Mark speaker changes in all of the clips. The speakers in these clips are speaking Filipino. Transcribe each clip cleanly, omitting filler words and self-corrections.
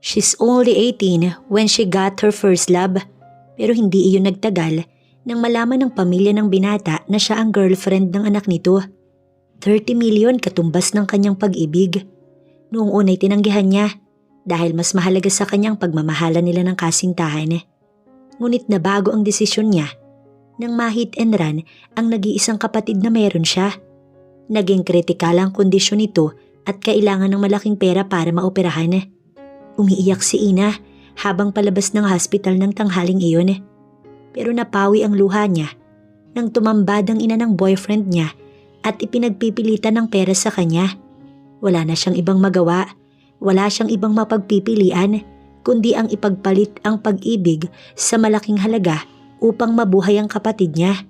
Speaker 1: She's only 18 when she got her first love. Pero hindi iyon nagtagal nang malaman ng pamilya ng binata na siya ang girlfriend ng anak nito. 30 million katumbas ng kanyang pag-ibig. Noong una'y tinanggihan niya dahil mas mahalaga sa kanyang pagmamahalan nila ng kasintahan. Ngunit nabago ang desisyon niya nang ma-hit and run ang nag-iisang kapatid na meron siya. Naging kritikal ang kondisyon nito at kailangan ng malaking pera para maoperahan. Umiiyak si Ina habang palabas ng hospital ng tanghaling iyon. Pero napawi ang luha niya nang tumambad ang ina ng boyfriend niya at ipinagpipilitan ng pera sa kanya. Wala na siyang ibang magawa, wala siyang ibang mapagpipilian kundi ang ipagpalit ang pag-ibig sa malaking halaga upang mabuhay ang kapatid niya.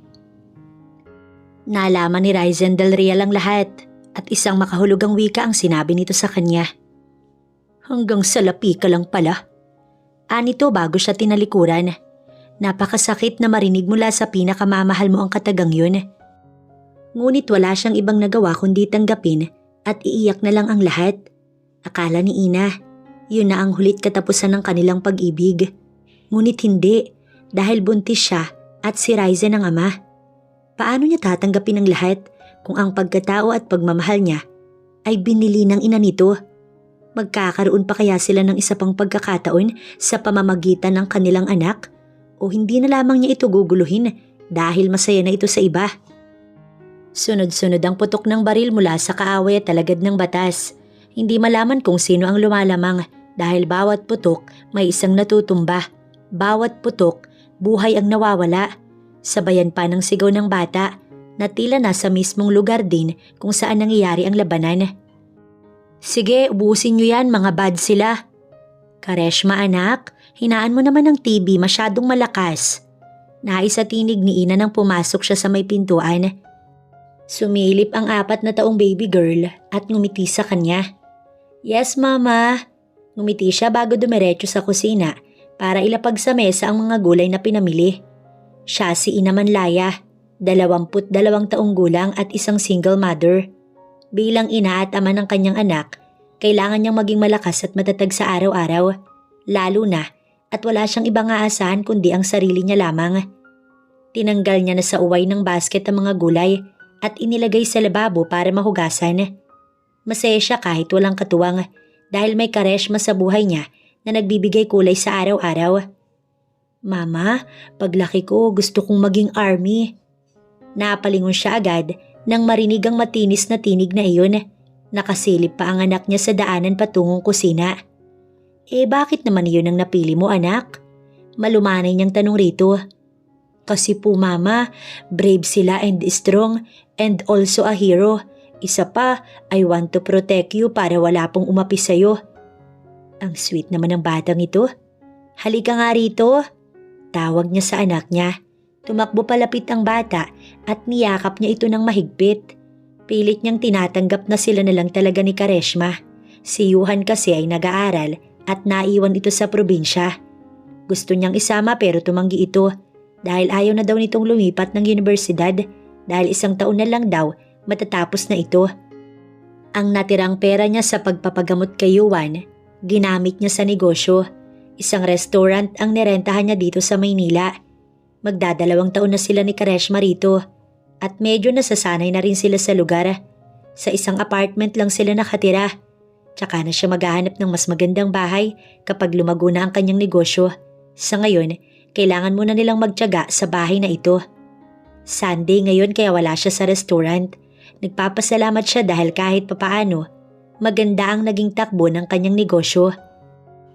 Speaker 1: Nalaman ni Ryzen Del Real ang lahat at isang makahulugang wika ang sinabi nito sa kanya. Hanggang sa lapi ka lang pala. Anito bago siya tinalikuran. Napakasakit na marinig mula sa pinakamamahal mo ang katagang yun. Ngunit wala siyang ibang nagawa kundi tanggapin at iiyak na lang ang lahat. Akala ni Ina, yun na ang hulit katapusan ng kanilang pag-ibig. Ngunit hindi, dahil buntis siya at si Ryzen ang ama. Paano niya tatanggapin ang lahat kung ang pagkatao at pagmamahal niya ay binili ng ina nito? Magkakaroon pa kaya sila ng isa pang pagkakataon sa pamamagitan ng kanilang anak? O hindi na lamang niya ito guguluhin dahil masaya na ito sa iba? Sunod-sunod ang putok ng baril mula sa kaaway at alagad ng batas. Hindi malaman kung sino ang lumalamang dahil bawat putok may isang natutumba. Bawat putok, buhay ang nawawala. Sabayan pa ng sigaw ng bata na tila nasa mismong lugar din kung saan nangyayari ang labanan. Sige, ubusin niyo yan, mga bad sila. Kareshma anak, hinaan mo naman ang TV, masyadong malakas. Naisa tinig ni Ina nang pumasok siya sa may pintuan. Sumilip ang 4 na taong baby girl at ngumiti sa kanya. Yes, mama. Ngumiti siya bago dumiretso sa kusina para ilapag sa mesa ang mga gulay na pinamili. Siya si Ina Manlaya, 22 taong gulang at isang single mother. Bilang ina at ama ng kanyang anak, kailangan niyang maging malakas at matatag sa araw-araw, lalo na at wala siyang ibang aasahan kundi ang sarili niya lamang. Tinanggal niya na sa uway ng basket ang mga gulay at inilagay sa lababo para mahugasan. Masaya siya kahit walang katuwang dahil may kareshma sa buhay niya na nagbibigay kulay sa araw-araw. Mama, paglaki ko gusto kong maging army. Napalingon siya agad nang marinig ang matinis na tinig na iyon. Nakasilip pa ang anak niya sa daanan patungong kusina. Bakit naman iyon ang napili mo, anak? Malumanay niyang tanong rito. Kasi po mama, brave sila and strong and also a hero. Isa pa, I want to protect you para wala pong umapi sa'yo. Ang sweet naman ng batang ito. Halika nga rito. Tawag niya sa anak niya. Tumakbo palapit ang bata at niyakap niya ito ng mahigpit. Pilit niyang tinatanggap na sila na lang talaga ni Kareshma. Si Yuhan kasi ay nag-aaral at naiwan ito sa probinsya. Gusto niyang isama pero tumanggi ito dahil ayaw na daw nitong lumipat ng universidad dahil 1 taon na lang daw matatapos na ito. Ang natirang pera niya sa pagpapagamot kay Yuhan, ginamit niya sa negosyo. Isang restaurant ang nirentahan niya dito sa Maynila. Magdadalawang taon na sila ni Kareshma rito at medyo nasasanay na rin sila sa lugar. Sa isang apartment lang sila nakatira. Tsaka na siya maghahanap ng mas magandang bahay kapag lumago na ang kanyang negosyo. Sa ngayon, kailangan muna nilang magtiyaga sa bahay na ito. Sunday ngayon kaya wala siya sa restaurant. Nagpapasalamat siya dahil kahit papaano, maganda ang naging takbo ng kanyang negosyo.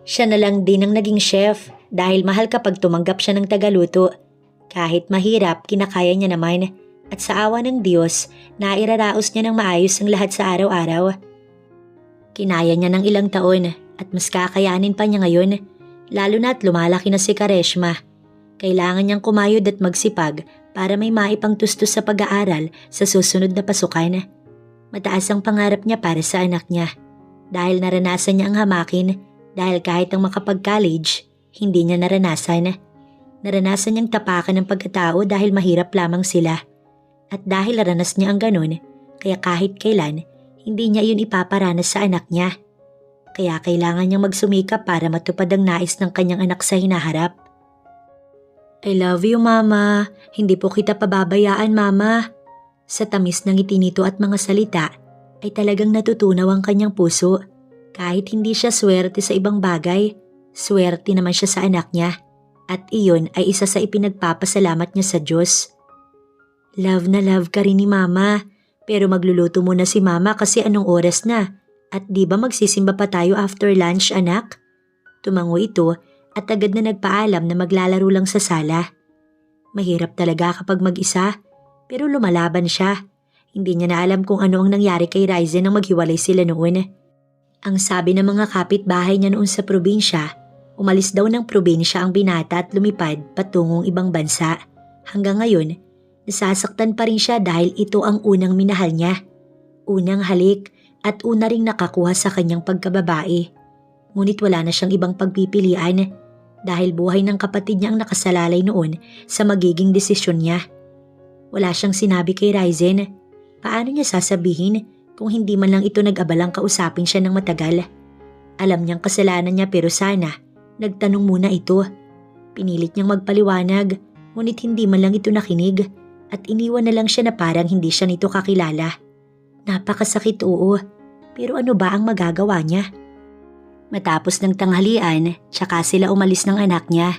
Speaker 1: Siya na lang din ang naging chef dahil mahal kapag tumanggap siya ng tagaluto. Kahit mahirap, kinakaya niya naman at sa awa ng Diyos, nairaraos niya ng maayos ang lahat sa araw-araw. Kinaya niya ng ilang taon at mas kakayanin pa niya ngayon, lalo na at lumalaki na si Kareshma. Kailangan niyang kumayod at magsipag para may maipangtustos sa pag-aaral sa susunod na pasukan. Mataas ang pangarap niya para sa anak niya dahil naranasan niya ang hamakin dahil kahit ang makapag-college, hindi niya naranasan. Naranasan niyang tapakan ng pagkatao dahil mahirap lamang sila. At dahil naranas niya ang ganun, kaya kahit kailan, hindi niya iyon ipaparanas sa anak niya. Kaya kailangan niyang magsumikap para matupad ang nais ng kanyang anak sa hinaharap. I love you, Mama. Hindi po kita pababayaan, Mama. Sa tamis ng ngiti nito at mga salita, ay talagang natutunaw ang kanyang puso. Kahit hindi siya swerte sa ibang bagay, swerte naman siya sa anak niya. At iyon ay isa sa ipinagpapasalamat niya sa Diyos. Love na love ka rin ni Mama. Pero magluluto muna si Mama kasi anong oras na? At di ba magsisimba pa tayo after lunch, anak? Tumango ito at agad na nagpaalam na maglalaro lang sa sala. Mahirap talaga kapag mag-isa, pero lumalaban siya. Hindi niya na alam kung ano ang nangyari kay Ryzen nang maghiwalay sila noon. Ang sabi ng mga kapitbahay niya noon sa probinsya, umalis daw ng probinsya ang binata at lumipad patungong ibang bansa. Hanggang ngayon, nasasaktan pa rin siya dahil ito ang unang minahal niya. Unang halik at una ring nakakuha sa kanyang pagkababae. Ngunit wala na siyang ibang pagpipilian dahil buhay ng kapatid niya ang nakasalalay noon sa magiging desisyon niya. Wala siyang sinabi kay Ryzen. Paano niya sasabihin kung hindi man lang ito nag-abalang kausapin siya ng matagal? Alam niyang kasalanan niya pero sana nagtanong muna ito. Pinilit niyang magpaliwanag ngunit hindi man lang ito nakinig at iniwan na lang siya na parang hindi siya nito kakilala. Napakasakit, oo. Pero ano ba ang magagawa niya? Matapos ng tanghalian, tsaka sila umalis ng anak niya.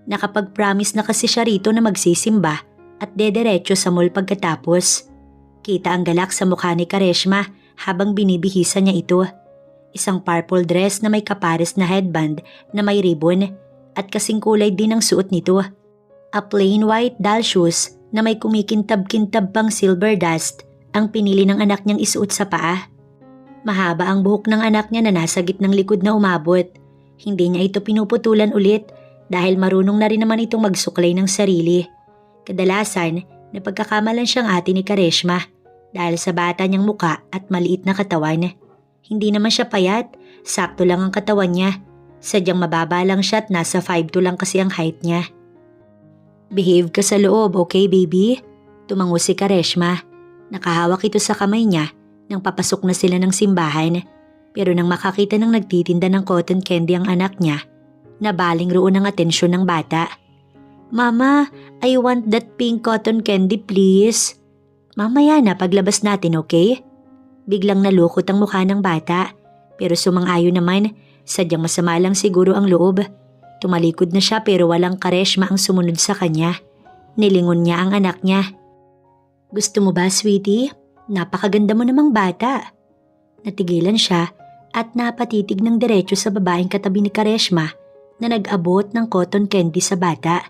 Speaker 1: Nakapag-promise na kasi siya rito na magsisimba at dederecho sa mall pagkatapos. Kita ang galak sa mukha ni Kareshma habang binibihisan niya ito. Isang purple dress na may kapares na headband na may ribbon at kasing kulay din ang suot nito. A plain white doll shoes na may kumikintab-kintab pang silver dust ang pinili ng anak niyang isuot sa paa. Mahaba ang buhok ng anak niya na nasa gitnang likod na umabot. Hindi niya ito pinuputulan ulit dahil marunong na rin naman itong magsuklay ng sarili. Kadalasan, napagkakamalan siyang ate ni Kareshma dahil sa bata niyang muka at maliit na katawan. Hindi naman siya payat, sakto lang ang katawan niya. Sadyang mababa lang siya at nasa 5'2" lang kasi ang height niya. Behave ka sa loob, okay baby? Tumango si Kareshma. Nakahawak ito sa kamay niya nang papasok na sila ng simbahan. Pero nang makakita ng nagtitinda ng cotton candy ang anak niya, nabaling roon ang atensyon ng bata. Mama, I want that pink cotton candy please. Mamaya na paglabas natin, okay? Biglang nalukot ang mukha ng bata pero sumang-ayon naman, sadyang masama lang siguro ang loob. Tumalikod na siya pero walang Kareshma ang sumunod sa kanya. Nilingon niya ang anak niya. Gusto mo ba, sweetie? Napakaganda mo namang bata. Natigilan siya at napatitig ng diretso sa babaeng katabi ni Kareshma na nag-abot ng cotton candy sa bata.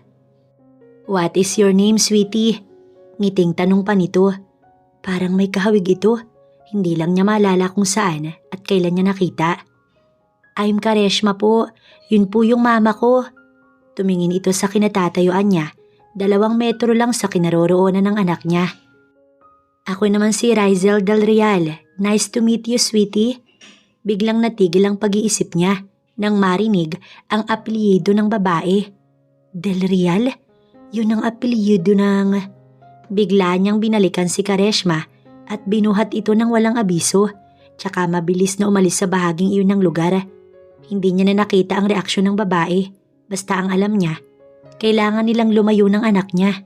Speaker 1: What is your name, sweetie? Ngiting tanong pa nito. Parang may kahawig ito. Hindi lang niya maalala kung saan at kailan niya nakita. I'm Kareshma po. Yun po yung mama ko. Tumingin ito sa kinatatayuan niya. 2 metro lang sa kinaroroonan ng anak niya. Ako naman si Rizel Del Real. Nice to meet you, sweetie. Biglang natigil ang pag-iisip niya nang marinig ang apelyido ng babae. Del Real? Yun ang apelyido ng... Bigla niyang binalikan si Kareshma at binuhat ito ng walang abiso. Tsaka mabilis na umalis sa bahaging iyon ng lugar. Hindi niya na nakita ang reaksyon ng babae. Basta ang alam niya, kailangan nilang lumayo ng anak niya.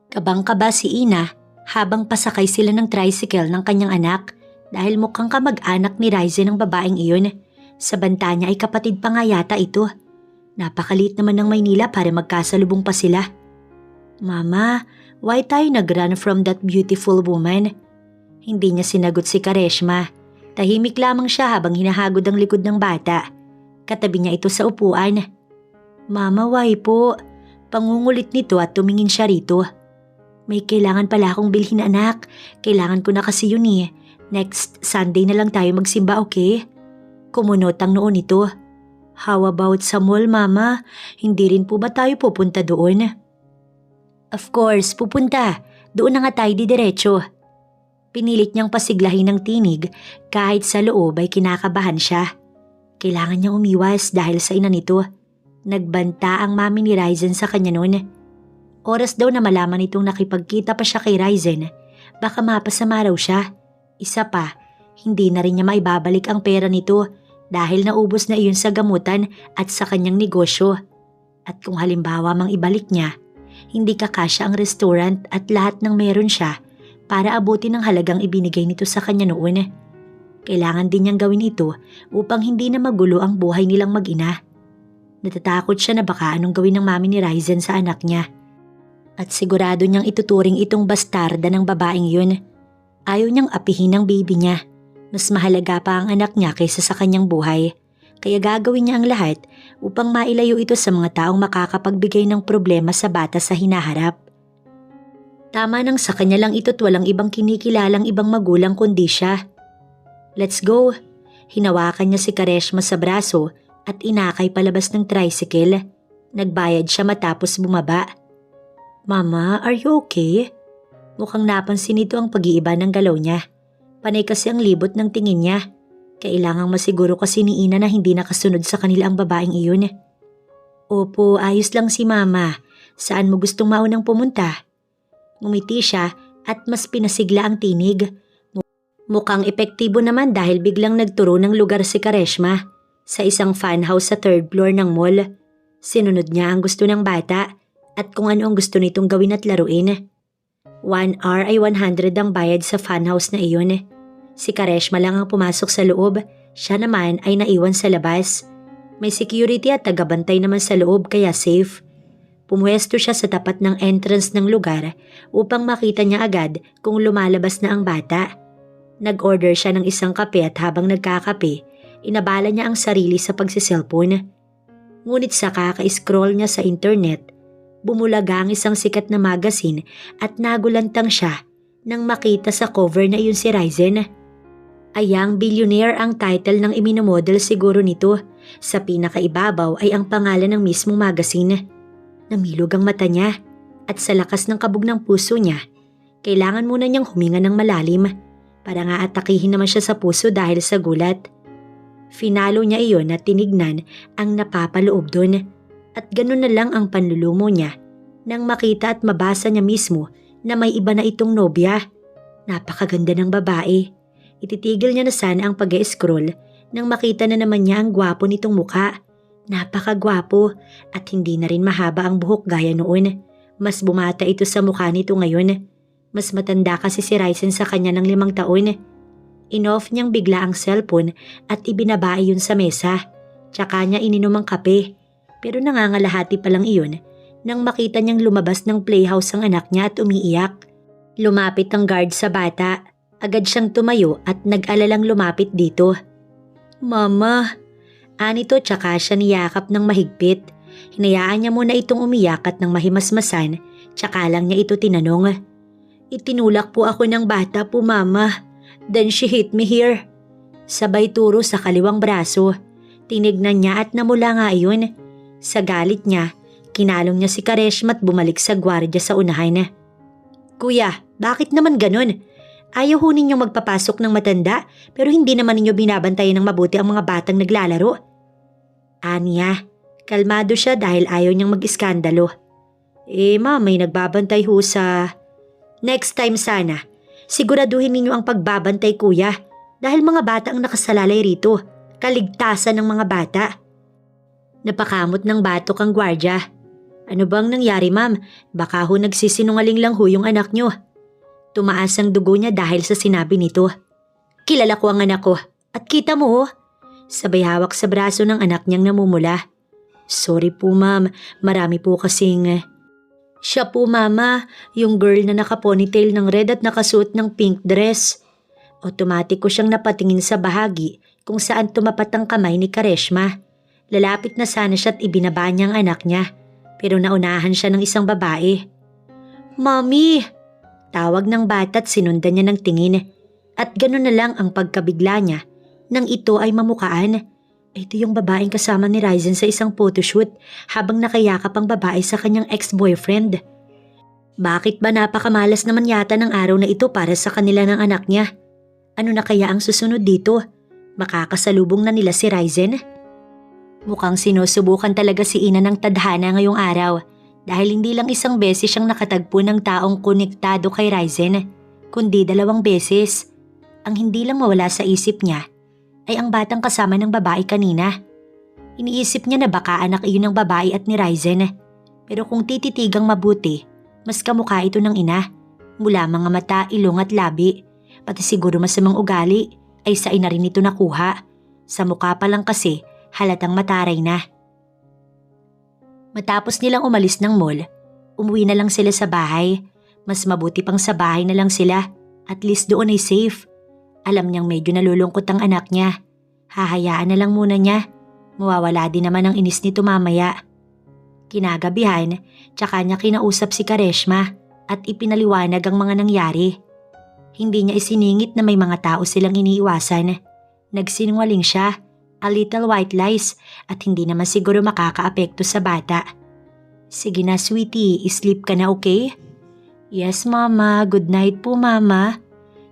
Speaker 1: Kabang-kaba si Ina habang pasakay sila ng tricycle ng kanyang anak dahil mukhang kamag-anak ni Ryzen ang babaeng iyon. Sa banta niya ay kapatid pa nga yata ito. Napakaliit naman ng Maynila para magkasalubong pa sila. Mama, why tayo nag-run from that beautiful woman? Hindi niya sinagot si Kareshma. Tahimik lamang siya habang hinahagod ang likod ng bata. Katabi niya ito sa upuan. Mama, why po? Pangungulit nito at tumingin siya rito. May kailangan pala akong bilhin, anak. Kailangan ko na kasi yun eh. Next Sunday na lang tayo magsimba, okay? Kumunot ang noon nito. How about sa mall, Mama? Hindi rin po ba tayo pupunta doon? Of course, pupunta. Doon na nga tayo didiretso. Pinilit niyang pasiglahin ng tinig kahit sa loob ay kinakabahan siya. Kailangan niyang umiwas dahil sa ina nito. Nagbanta ang mami ni Ryzen sa kanya noon. Oras daw na malaman itong nakipagkita pa siya kay Ryzen. Baka mapasama raw siya. Isa pa, hindi na rin niya maibabalik ang pera nito dahil naubos na iyon sa gamutan at sa kanyang negosyo. At kung halimbawa mang ibalik niya, hindi kakasya ang restaurant at lahat ng meron siya para abutin ang halagang ibinigay nito sa kanya noon. Kailangan din niyang gawin ito upang hindi na magulo ang buhay nilang mag-ina. Natatakot siya na baka anong gawin ng mami ni Ryzen sa anak niya. At sigurado niyang ituturing itong bastarda ng babaeng yun. Ayaw niyang apihin ang baby niya. Mas mahalaga pa ang anak niya kaysa sa kanyang buhay. Kaya gagawin niya ang lahat upang mailayo ito sa mga taong makakapagbigay ng problema sa bata sa hinaharap. Tama nang sa kanya lang ito't walang ibang kinikilalang ibang magulang kundi siya. Let's go! Hinawakan niya si Kareshma sa braso at inakay palabas ng tricycle. Nagbayad siya matapos bumaba. Mama, are you okay? Mukhang napansin nito ang pag-iiba ng galaw niya. Panay kasi ang libot ng tingin niya. Kailangang masiguro kasi ni Ina na hindi nakasunod sa kanila ang babaeng iyon. Opo, ayos lang si Mama. Saan mo gustong maunang pumunta? Ngumiti siya at mas pinasigla ang tinig. Mukhang epektibo naman dahil biglang nagturo ng lugar si Kareshma sa isang funhouse sa 3rd floor ng mall. Sinunod niya ang gusto ng bata at kung ano ang gusto nitong gawin at laruin. 1 hour ay 100 ang bayad sa funhouse na iyon. Si Kareshma lang ang pumasok sa loob, siya naman ay naiwan sa labas. May security at tagabantay naman sa loob kaya safe. Pumuesto siya sa tapat ng entrance ng lugar upang makita niya agad kung lumalabas na ang bata. Nag-order siya ng isang kape at habang nagkakape, inabala niya ang sarili sa pagsiselfone. Ngunit sa kaka-scroll niya sa internet, bumulaga ang isang sikat na magazine at nagulantang siya nang makita sa cover na iyon si Ryzen. A Young Billionaire ang title ng iminomodel siguro nito. Sa pinakaibabaw ay ang pangalan ng mismong magazine. Namilog ang mata niya at sa lakas ng kabog ng puso niya, kailangan muna niyang huminga ng malalim para nga atakihin naman siya sa puso dahil sa gulat. Finalo niya iyon at tinignan ang napapaloob doon at ganun na lang ang panlulumo niya nang makita at mabasa niya mismo na may iba na itong nobya. Napakaganda ng babae. Ititigil niya na sana ang pag-scroll nang makita na naman niya ang gwapo nitong mukha. Napakagwapo at hindi na rin mahaba ang buhok gaya noon. Mas bumata ito sa mukha nito ngayon. Mas matanda kasi si Ryzen sa kanya ng 5 taon. Inoff niyang bigla ang cellphone at ibinaba iyon sa mesa. Tsaka niya ininom ang kape. Pero nangangalahati pa lang iyon nang makita niyang lumabas ng playhouse ang anak niya at umiiyak. Lumapit ang guard sa bata. Agad siyang tumayo at nag-alalang lumapit dito. Mama! Anito tsaka siya niyakap ng mahigpit. Hinayaan niya muna itong umiyak at nang mahimasmasan, tsaka lang niya ito tinanong. Itinulak po ako ng bata po mama. Then she hit me here. Sabay turo sa kaliwang braso. Tinignan niya at namula nga iyon. Sa galit niya, kinalong niya si Kareshma at bumalik sa gwardya sa unahan. Kuya, bakit naman ganun? Ayaw ho ninyong magpapasok ng matanda pero hindi naman ninyo binabantayan ng mabuti ang mga batang naglalaro. Aniya, kalmado siya dahil ayaw niyang mag-iskandalo. Ma, may nagbabantay ho sa... Next time sana, siguraduhin ninyo ang pagbabantay kuya dahil mga bata ang nakasalalay rito. Kaligtasan ng mga bata. Napakamot ng batok ang gwardya. Ano bang nangyari ma'am? Baka ho nagsisinungaling lang ho yung anak nyo. Tumaas ang dugo niya dahil sa sinabi nito. Kilala ko ang anak ko at kita mo oh. Sabay hawak sa braso ng anak niyang namumula. Sorry po ma'am, marami po kasing... Siya po mama, yung girl na naka-ponytail ng red at nakasuot ng pink dress. Otomatiko siyang napatingin sa bahagi kung saan tumapat ang kamay ni Kareshma. Lalapit na sana siya at ibinaba niya ang anak niya pero naunahan siya ng isang babae. Mommy! Tawag ng bata at sinundan niya ng tingin at gano'n na lang ang pagkabigla niya nang ito ay mamukaan. Ito yung babaeng kasama ni Ryzen sa isang photoshoot habang nakayakap ang babae sa kanyang ex-boyfriend. Bakit ba napakamalas naman yata ng araw na ito para sa kanila ng anak niya? Ano na kaya ang susunod dito? Makakasalubong na nila si Ryzen? Mukhang sinusubukan talaga si Ina ng tadhana ngayong araw. Dahil hindi lang isang beses siyang nakatagpo ng taong konektado kay Ryzen, kundi 2 beses. Ang hindi lang mawala sa isip niya, ay ang batang kasama ng babae kanina. Iniisip niya na baka anak iyon ng babae at ni Ryzen. Pero kung tititigang mabuti, mas kamukha ito ng ina. Mula mga mata, ilong at labi, pati siguro masamang ugali ay sa ina rin ito nakuha. Sa mukha pa lang kasi halatang mataray na. Matapos nilang umalis ng mall, umuwi na lang sila sa bahay. Mas mabuti pang sa bahay na lang sila. At least doon ay safe. Alam niyang medyo nalulungkot ang anak niya. Hahayaan na lang muna niya. Mawawala din naman ang inis nito mamaya. Kinagabihan, tsaka niya kinausap si Kareshma at ipinaliwanag ang mga nangyari. Hindi niya isiningit na may mga tao silang iniiwasan. Nagsinungaling siya, a little white lies, at hindi naman siguro makakaapekto sa bata. Sige na sweetie, sleep ka na, okay? Yes mama, good night po mama.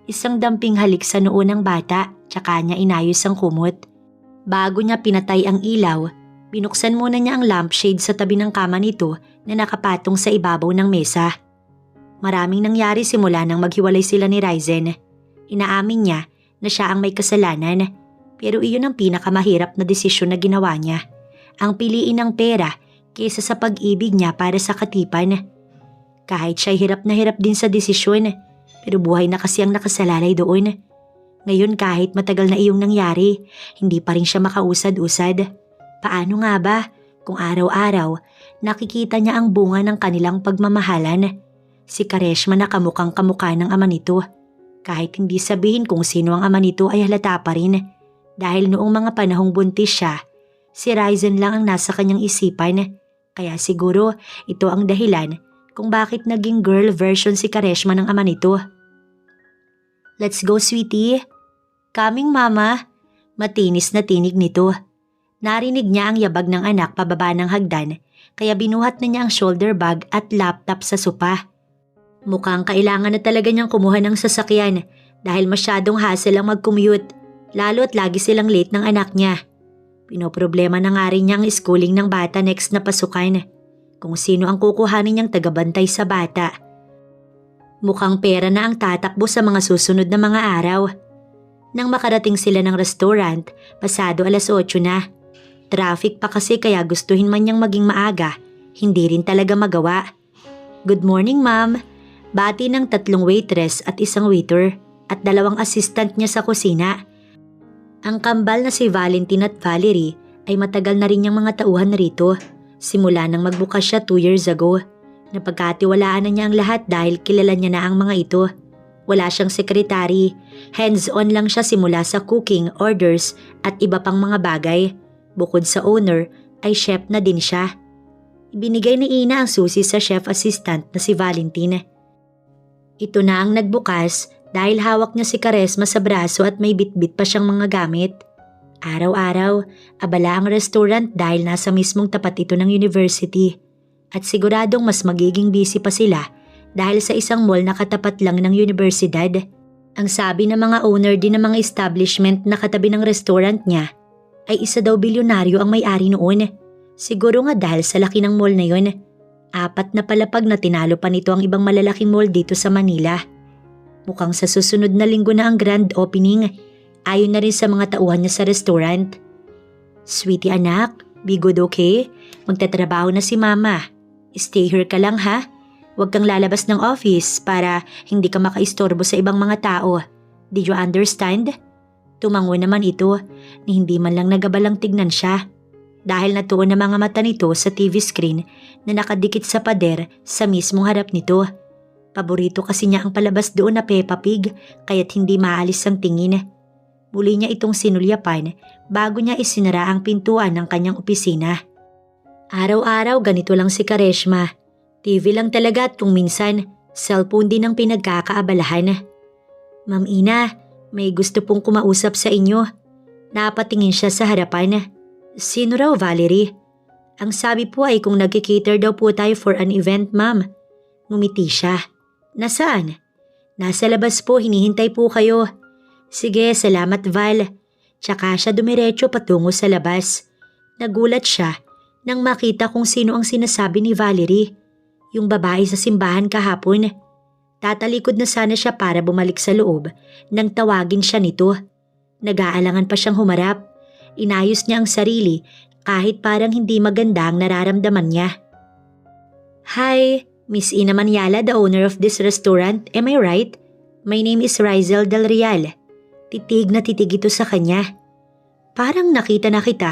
Speaker 1: Isang damping halik sa noo ng bata, tsaka niya inayos ang kumot. Bago niya pinatay ang ilaw, binuksan muna niya ang lampshade sa tabi ng kama nito na nakapatong sa ibabaw ng mesa. Maraming nangyari simula nang maghiwalay sila ni Ryzen. Inaamin niya na siya ang may kasalanan, pero iyon ang pinakamahirap na desisyon na ginawa niya. Ang piliin ng pera kaysa sa pag-ibig niya para sa katipan. Kahit siya'y hirap na hirap din sa desisyon, pero buhay na kasi ang nakasalalay doon. Ngayon kahit matagal na iyong nangyari, hindi pa rin siya makausad-usad. Paano nga ba kung araw-araw nakikita niya ang bunga ng kanilang pagmamahalan? Si Kareshma na kamukhang kamukha ng ama nito. Kahit hindi sabihin kung sino ang ama nito ay halata pa rin. Dahil noong mga panahong buntis siya, si Ryzen lang ang nasa kanyang isipan. Kaya siguro ito ang dahilan kung bakit naging girl version si Kareshma ng ama nito. Let's go sweetie. Coming mama. Matinis na tinig nito. Narinig niya ang yabag ng anak pababa ng hagdan, kaya binuhat na niya ang shoulder bag at laptop sa sopa. Mukhang kailangan na talaga niyang kumuha ng sasakyan dahil masyadong hassle ang mag-commute, lalo at lagi silang late ng anak niya. Pinoproblema na nga rin niya ang schooling ng bata next na pasukan. Kung sino ang kukuhanin niyang tagabantay sa bata. Mukhang pera na ang tatakbo sa mga susunod na mga araw. Nang makarating sila ng restaurant, pasado 8:00 na. Traffic pa kasi kaya gustuhin man niyang maging maaga, hindi rin talaga magawa. Good morning ma'am. Bati ng 3 waitress at 1 waiter at 2 assistant niya sa kusina. Ang kambal na si Valentine at Valerie ay matagal na rin niyang mga tauhan rito. Simula nang magbukas siya 2 years ago. Napagkatiwalaan na niya ang lahat dahil kilala niya na ang mga ito. Wala siyang sekretary. Hands-on lang siya simula sa cooking, orders at iba pang mga bagay. Bukod sa owner, ay chef na din siya. Ibinigay ni Ina ang susi sa chef assistant na si Valentine. Ito na ang nagbukas dahil hawak niya si Kareshma sa braso at may bitbit pa siyang mga gamit. Araw-araw, abala ang restaurant dahil nasa mismong tapat ito ng university. At siguradong mas magiging busy pa sila dahil sa isang mall na katapat lang ng universidad. Ang sabi ng mga owner din ng mga establishment na katabi ng restaurant niya ay isa daw bilyonaryo ang may-ari noon. Siguro nga dahil sa laki ng mall na yun. 4 na palapag na tinalo pa nito ang ibang malalaking mall dito sa Manila. Mukhang sa susunod na linggo na ang grand opening. Ayon na rin sa mga tauhan niya sa restaurant. Sweetie anak, be good okay? Magtatrabaho na si mama. Stay here ka lang ha? Huwag kang lalabas ng office para hindi ka makaistorbo sa ibang mga tao. Did you understand? Tumango naman ito ni hindi man lang nagabalang tignan siya. Dahil natuon ang mga mata nito sa TV screen na nakadikit sa pader sa mismong harap nito. Paborito kasi niya ang palabas doon na Peppa Pig kaya't hindi maalis ang tingin. Muli niya itong sinulyapan bago niya isinara ang pintuan ng kanyang opisina. Araw-araw ganito lang si Kareshma. TV lang talaga at kung minsan, cellphone din ang pinagkakaabalahan. Ma'am Ina, may gusto pong kumausap sa inyo. Napatingin siya sa harapan. Sino raw Valerie? Ang sabi po ay kung nag-cater daw po tayo for an event ma'am. Ngumiti siya. Nasaan? Nasa labas po, hinihintay po kayo. Sige, salamat Val. Tsaka siya dumiretso patungo sa labas. Nagulat siya nang makita kung sino ang sinasabi ni Valerie. Yung babae sa simbahan kahapon. Tatalikod na sana siya para bumalik sa loob nang tawagin siya nito. Nag-aalangan pa siyang humarap. Inayos niya ang sarili kahit parang hindi maganda ang nararamdaman niya. Hi, Miss Ina Manyala, the owner of this restaurant. Am I right? My name is Rizel Del Real. Titig na titig ito sa kanya. Parang nakita na kita.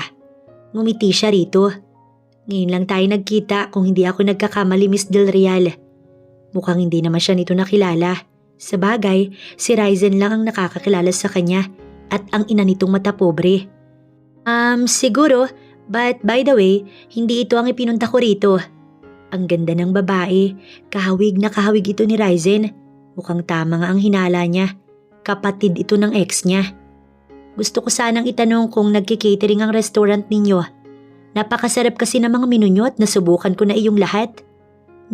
Speaker 1: Ngumiti siya rito. Ngayon lang tayo nagkita kung hindi ako nagkakamali, Miss Del Real. Mukhang hindi naman siya nito nakilala. Sa bagay, si Rizel lang ang nakakakilala sa kanya at ang ina nitong mata pobre. Siguro, but by the way, hindi ito ang ipinunta ko rito. Ang ganda ng babae, kahawig na kahawig ito ni Rizel. Mukhang tama nga ang hinala niya. Kapatid ito ng ex niya. Gusto ko sanang itanong kung nagkikatering ang restaurant ninyo. Napakasarap kasi ng mga menu nyo at nasubukan ko na iyong lahat.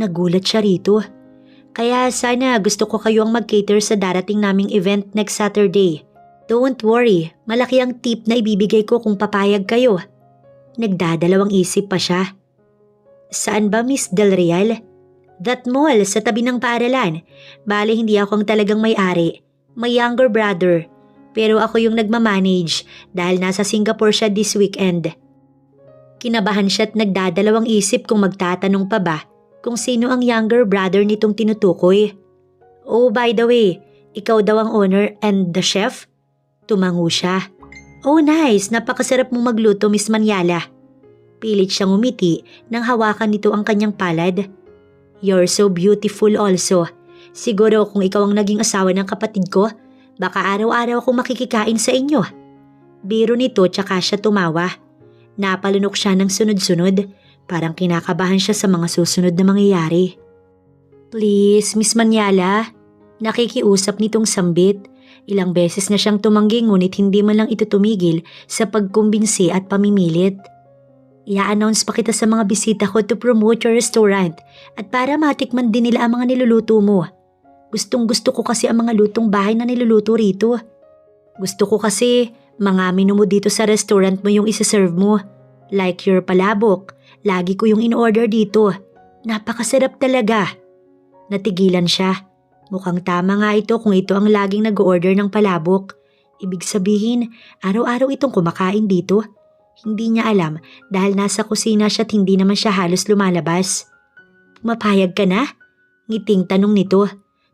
Speaker 1: Nagulat siya rito. Kaya sana gusto ko kayo ang mag-cater sa darating naming event next Saturday. Don't worry, malaki ang tip na ibibigay ko kung papayag kayo. Nagdadalawang isip pa siya. Saan ba, Miss Del Real? That mall sa tabi ng paaralan. Bale, hindi ako ang talagang may-ari. May younger brother. Pero ako yung nagmamanage dahil nasa Singapore siya this weekend. Kinabahan siya at nagdadalawang isip kung magtatanong pa ba kung sino ang younger brother nitong tinutukoy. Oh, by the way, ikaw daw ang owner and the chef? Tumango siya. Oh, nice. Napakasarap mong magluto, Miss Manyala. Pilit siyang umiti nang hawakan nito ang kanyang palad. You're so beautiful also. Siguro kung ikaw ang naging asawa ng kapatid ko, baka araw-araw akong makikikain sa inyo. Biro nito tsaka siya tumawa. Napalunok siya ng sunod-sunod. Parang kinakabahan siya sa mga susunod na mangyayari. Please, Miss Manyala. Nakikiusap nitong sambit. Ilang beses na siyang tumanggi ngunit hindi man lang ito tumigil sa pagkumbinsi at pamimilit. I-announce pa kita sa mga bisita ko to promote your restaurant at para matikman din nila ang mga niluluto mo. Gustong-gusto ko kasi ang mga lutong bahay na niluluto rito. Gusto ko kasi mga menu mo dito sa restaurant mo yung isa-serve mo. Like your palabok, lagi ko yung in-order dito. Napakasarap talaga. Natigilan siya. Mukhang tama nga ito kung ito ang laging nag-order ng palabok. Ibig sabihin, araw-araw itong kumakain dito. Hindi niya alam dahil nasa kusina siya at hindi naman siya halos lumalabas. Mapayag ka na? Ngiting tanong nito.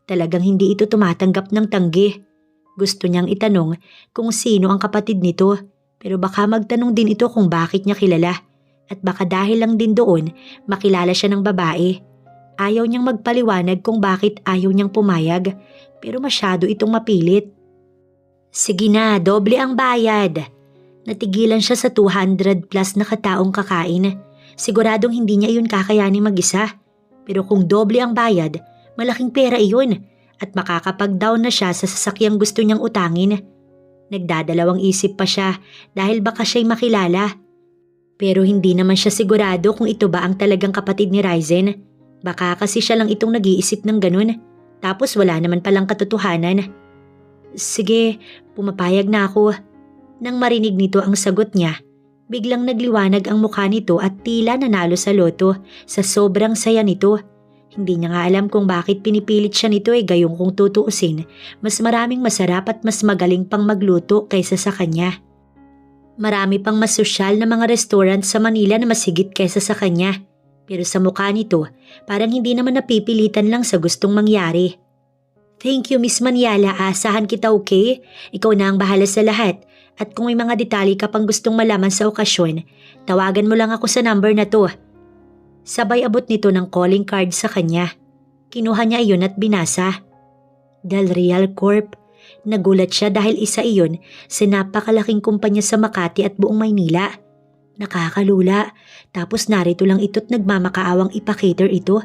Speaker 1: Talagang hindi ito tumatanggap ng tanggi. Gusto niyang itanong kung sino ang kapatid nito pero baka magtanong din ito kung bakit niya kilala at baka dahil lang din doon makilala siya ng babae. Ayaw niyang magpaliwanag kung bakit ayaw niyang pumayag pero masyado itong mapilit. Sige na, doble ang bayad. Natigilan siya sa 200 plus na kataong kakain. Siguradong hindi niya iyon kakayanin mag-isa. Pero kung doble ang bayad, malaking pera iyon at makakapag-down na siya sa sasakyang gusto niyang utangin. Nagdadalawang isip pa siya dahil baka siya'y makilala. Pero hindi naman siya sigurado kung ito ba ang talagang kapatid ni Rizel. Baka kasi siya lang itong nag-iisip ng ganun. Tapos wala naman palang katotohanan. Sige, pumapayag na ako. Nang marinig nito ang sagot niya, biglang nagliwanag ang mukha nito at tila nanalo sa loto sa sobrang saya nito. Hindi niya nga alam kung bakit pinipilit siya nito gayong kung tutuusin. Mas maraming masarap at mas magaling pang magluto kaysa sa kanya. Marami pang mas sosyal na mga restaurant sa Manila na mas higit kaysa sa kanya. Pero sa mukha nito, parang hindi naman napipilitan lang sa gustong mangyari. Thank you, Miss Manyala. Asahan kita, okay? Ikaw na ang bahala sa lahat. At kung may mga detalye ka pang gustong malaman sa okasyon, tawagan mo lang ako sa number na to. Sabay abot nito ng calling card sa kanya. Kinuha niya iyon at binasa. Del Real Corp. Nagulat siya dahil isa iyon sa napakalaking kumpanya sa Makati at buong Maynila. Nakakalula. Tapos narito lang ito't nagmamakaawang ipakater ito.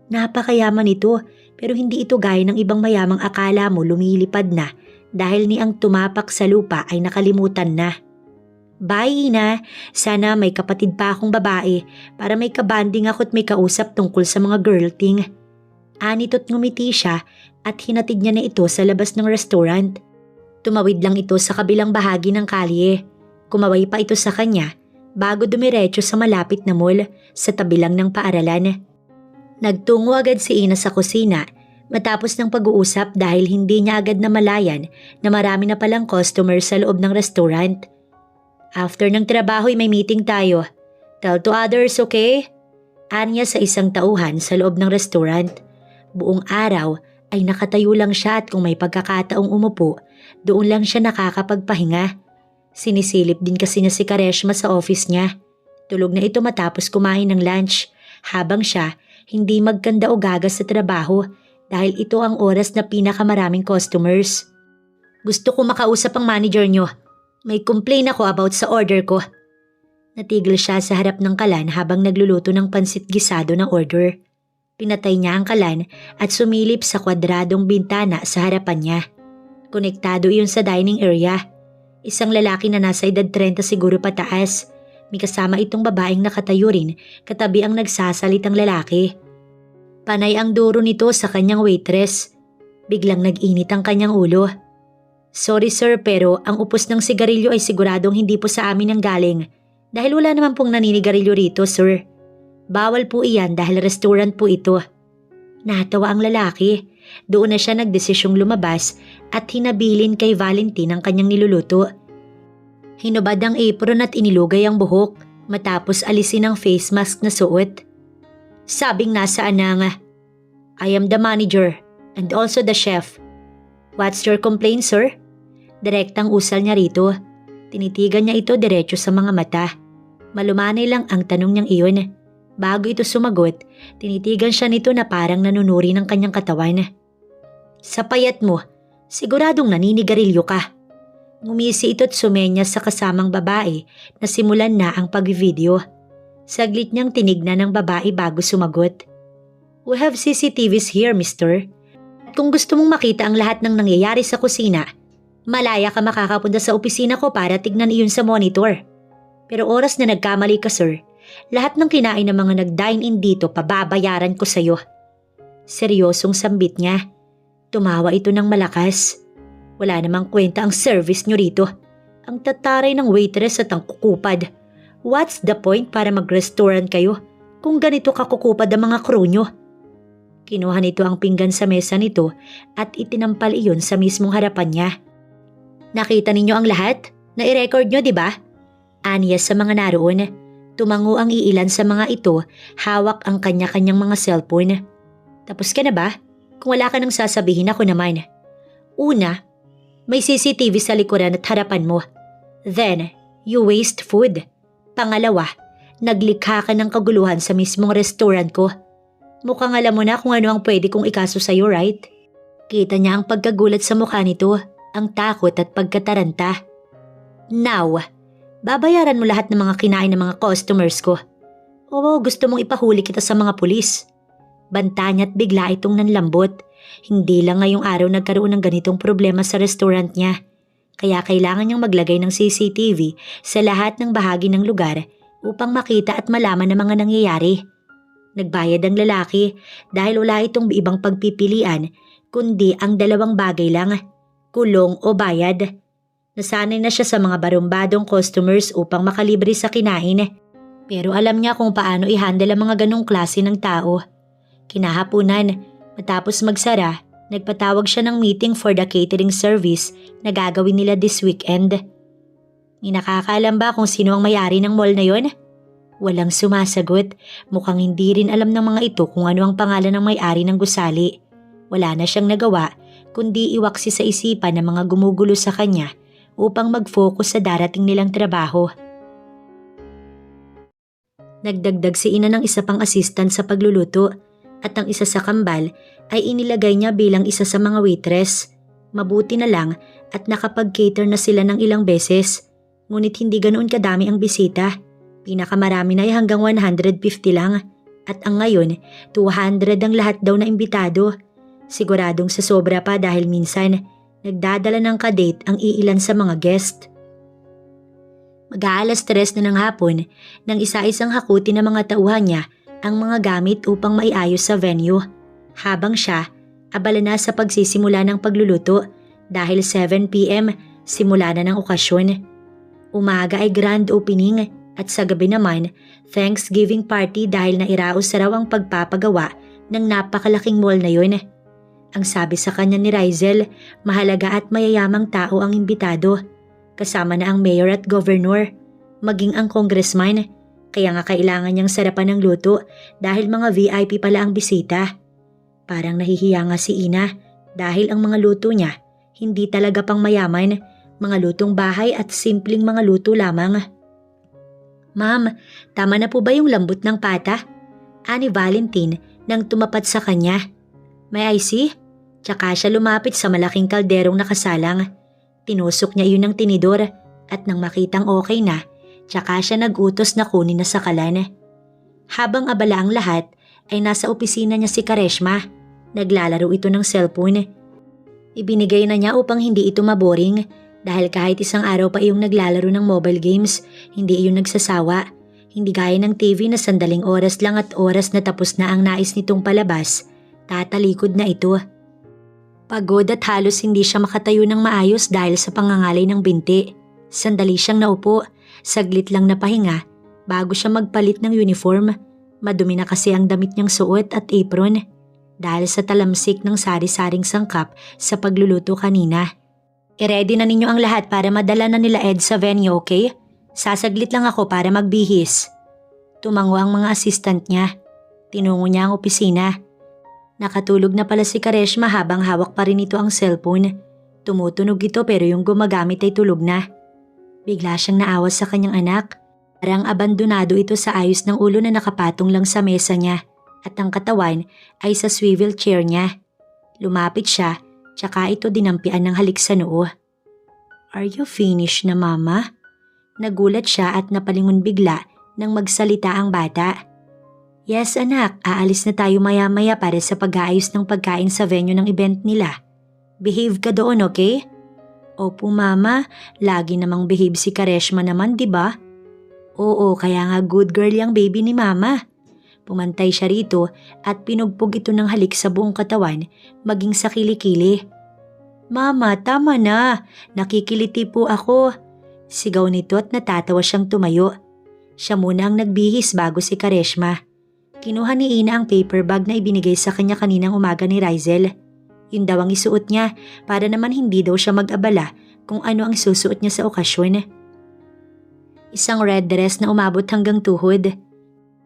Speaker 1: Napakayaman ito pero hindi ito gaya ng ibang mayamang akala mo lumilipad na dahil ni ang tumapak sa lupa ay nakalimutan na. Bye, Ina. Sana may kapatid pa akong babae para may kabanding ako at may kausap tungkol sa mga girl thing. Anito't ngumiti siya at hinatid niya na ito sa labas ng restaurant. Tumawid lang ito sa kabilang bahagi ng kalye. Kumaway pa ito sa kanya bago dumiretso sa malapit na mall sa tabi lang ng paaralan. Nagtungo agad si Ina sa kusina Matapos ng pag-uusap dahil hindi niya agad namalayan na marami na palang customer sa loob ng restaurant. After ng trabaho ay may meeting tayo. Tell to others, okay? Anya sa isang tauhan sa loob ng restaurant. Buong araw ay nakatayo lang siya at kung may pagkakataong umupo, doon lang siya nakakapagpahinga. Sinisilip din kasi niya si Kareshma sa office niya. Tulog na ito matapos kumain ng lunch, habang siya hindi magkanda o gagas sa trabaho dahil ito ang oras na pinakamaraming customers. Gusto ko makausap ang manager niyo. May complain ako about sa order ko. Natigil siya sa harap ng kalan habang nagluluto ng pansit gisado ng order. Pinatay niya ang kalan at sumilip sa kwadradong bintana sa harapan niya. Konektado iyon sa dining area. Isang lalaki na nasa edad 30 siguro pataas. May kasama itong babaeng nakatayo rin katabi ang nagsasalitang lalaki. Panay ang duro nito sa kanyang waitress. Biglang nag-init ang kanyang ulo. Sorry sir, pero ang upos ng sigarilyo ay siguradong hindi po sa amin ang galing. Dahil wala naman pong naninigarilyo rito, sir. Bawal po iyan dahil restaurant po ito. Natawa ang lalaki. Doon na siya nagdesisyong lumabas at hinabilin kay Valentine ang kanyang niluluto. Hinubad ang apron at inilugay ang buhok matapos alisin ang face mask na suot. Sabing nasaan na nga, I am the manager and also the chef. What's your complaint, sir? Direktang usal niya rito. Tinitigan niya ito diretso sa mga mata. Malumanay lang ang tanong niyang iyon. Bago ito sumagot, tinitigan siya nito na parang nanunuri ng kanyang katawan. Sa payat mo, siguradong naninigarilyo ka. Ngumisi ito't sumenya sa kasamang babae na simulan na ang pag-video. Saglit niyang tinignan ng babae bago sumagot. We have CCTVs here, mister. At kung gusto mong makita ang lahat ng nangyayari sa kusina, malaya ka makakapunta sa opisina ko para tignan iyon sa monitor. Pero oras na nagkamali ka, sir, lahat ng kinain ng mga nag-dine-in dito pababayaran ko sa'yo. Seryosong sambit niya. Tumawa ito ng malakas. Wala namang kwenta ang service nyo rito. Ang tataray ng waitress at ang kukupad. What's the point para mag-restaurant kayo kung ganito kakukupad ang mga crew nyo? Kinuha nito ang pinggan sa mesa nito at itinampal iyon sa mismong harapan niya. Nakita ninyo ang lahat? Na-i-record nyo, di ba? Aniya sa mga naroon. Tumango ang iilan sa mga ito, hawak ang kanya-kanyang mga cellphone. Tapos ka na ba? Kung wala ka nang sasabihin, ako naman. Una, may CCTV sa likuran at harapan mo. Then, you waste food. Pangalawa, naglikha ka ng kaguluhan sa mismong restaurant ko. Mukhang alam mo na kung ano ang pwede kong ikaso sa'yo, right? Kita niya ang pagkagulat sa mukha nito, ang takot at pagkataranta. Now, babayaran mo lahat ng mga kinain ng mga customers ko. O gusto mong ipahuli kita sa mga pulis? Banta niya at bigla itong nanlambot. Hindi lang ngayong araw nagkaroon ng ganitong problema sa restaurant niya. Kaya kailangan niyang maglagay ng CCTV sa lahat ng bahagi ng lugar upang makita at malaman ang mga nangyayari. Nagbayad ang lalaki dahil wala itong ibang pagpipilian kundi ang dalawang bagay lang, kulong o bayad. Nasanay na siya sa mga barumbadong customers upang makalibre sa kinain. Pero alam niya kung paano i-handle ang mga ganong klase ng tao. Kinahapunan, matapos magsara, nagpatawag siya ng meeting for the catering service na gagawin nila this weekend. Nakakaalam ba kung sino ang may-ari ng mall na yon? Walang sumasagot. Mukhang hindi rin alam ng mga ito kung ano ang pangalan ng may-ari ng gusali. Wala na siyang nagawa kundi iwaksi sa isipan ng mga gumugulo sa kanya upang mag-focus sa darating nilang trabaho. Nagdagdag si Ina ng isa pang assistant sa pagluluto at ang isa sa kambal ay inilagay niya bilang isa sa mga waitress. Mabuti na lang at nakapag-cater na sila ng ilang beses, ngunit hindi ganoon kadami ang bisita. Pinakamarami na ay hanggang 150 lang at ang ngayon 200 ang lahat daw na imbitado. Siguradong sa sobra pa dahil minsan nagdadala ng kadate ang iilan sa mga guest. Mag-aalas 3 na ng hapon nang isa-isang hakutin ng mga tauhan niya ang mga gamit upang maiayos sa venue. Habang siya, abala na sa pagsisimula ng pagluluto dahil 7 p.m. simula na ng okasyon. Umaga ay grand opening at sa gabi naman, Thanksgiving party dahil nairaos raw ang pagpapagawa ng napakalaking mall na yun. Ang sabi sa kanya ni Rizel, mahalaga at mayayamang tao ang imbitado. Kasama na ang mayor at governor, maging ang congressman. Kaya nga kailangan niyang sarapan ng luto dahil mga VIP pala ang bisita. Parang nahihiya nga si Ina dahil ang mga luto niya hindi talaga pang mayaman, mga lutong bahay at simpleng mga luto lamang. Ma'am, tama na po ba yung lambot ng pata? Ani Valentine nang tumapat sa kanya. May I see? Tsaka siya lumapit sa malaking kalderong nakasalang. Tinusok niya iyon ng tinidor at nang makitang okay na, tsaka siya nagutos na kunin na sa kalan. Habang abala ang lahat, ay nasa opisina niya si Kareshma. Naglalaro ito ng cellphone. Ibinigay na niya upang hindi ito maboring dahil kahit isang araw pa iyong naglalaro ng mobile games, hindi iyon nagsasawa. Hindi gaya ng TV na sandaling oras lang at oras na tapos na ang nais nitong palabas, tatalikod na ito. Pagod at halos hindi siya makatayo ng maayos dahil sa pangangalay ng binti. Sandali siyang naupo, saglit lang napahinga bago siya magpalit ng uniform. Madumi na kasi ang damit niyang suot at apron dahil sa talamsik ng sari-saring sangkap sa pagluluto kanina. I-ready na ninyo ang lahat para madala na nila Ed sa venue, okay? Sasaglit lang ako para magbihis. Tumango ang mga assistant niya. Tinungo niya ang opisina. Nakatulog na pala si Kareshma habang hawak pa rin ito ang cellphone. Tumutunog ito pero yung gumagamit ay tulog na. Bigla siyang naawa sa kanyang anak. Parang abandonado ito sa ayos ng ulo na nakapatong lang sa mesa niya at ang katawan ay sa swivel chair niya. Lumapit siya, tsaka ito dinampian ng halik sa noo. Are you finished na, Mama? Nagulat siya at napalingon bigla nang magsalita ang bata. Yes anak, aalis na tayo maya-maya para sa pag-aayos ng pagkain sa venue ng event nila. Behave ka doon, okay? Opo Mama, lagi namang behave si Kareshma naman, di ba? Oo, kaya nga good girl yung baby ni Mama. Pumantay siya rito at pinugpog ito ng halik sa buong katawan, maging sa kilikili. Mama, tama na. Nakikiliti po ako. Sigaw nito at natatawa siyang tumayo. Siya muna ang nagbihis bago si Kareshma. Kinuha ni Ina ang paper bag na ibinigay sa kanya kaninang umaga ni Rizel. Yun daw ang isuot niya para naman hindi daw siya mag-abala kung ano ang susuot niya sa okasyon. Isang red dress na umabot hanggang tuhod.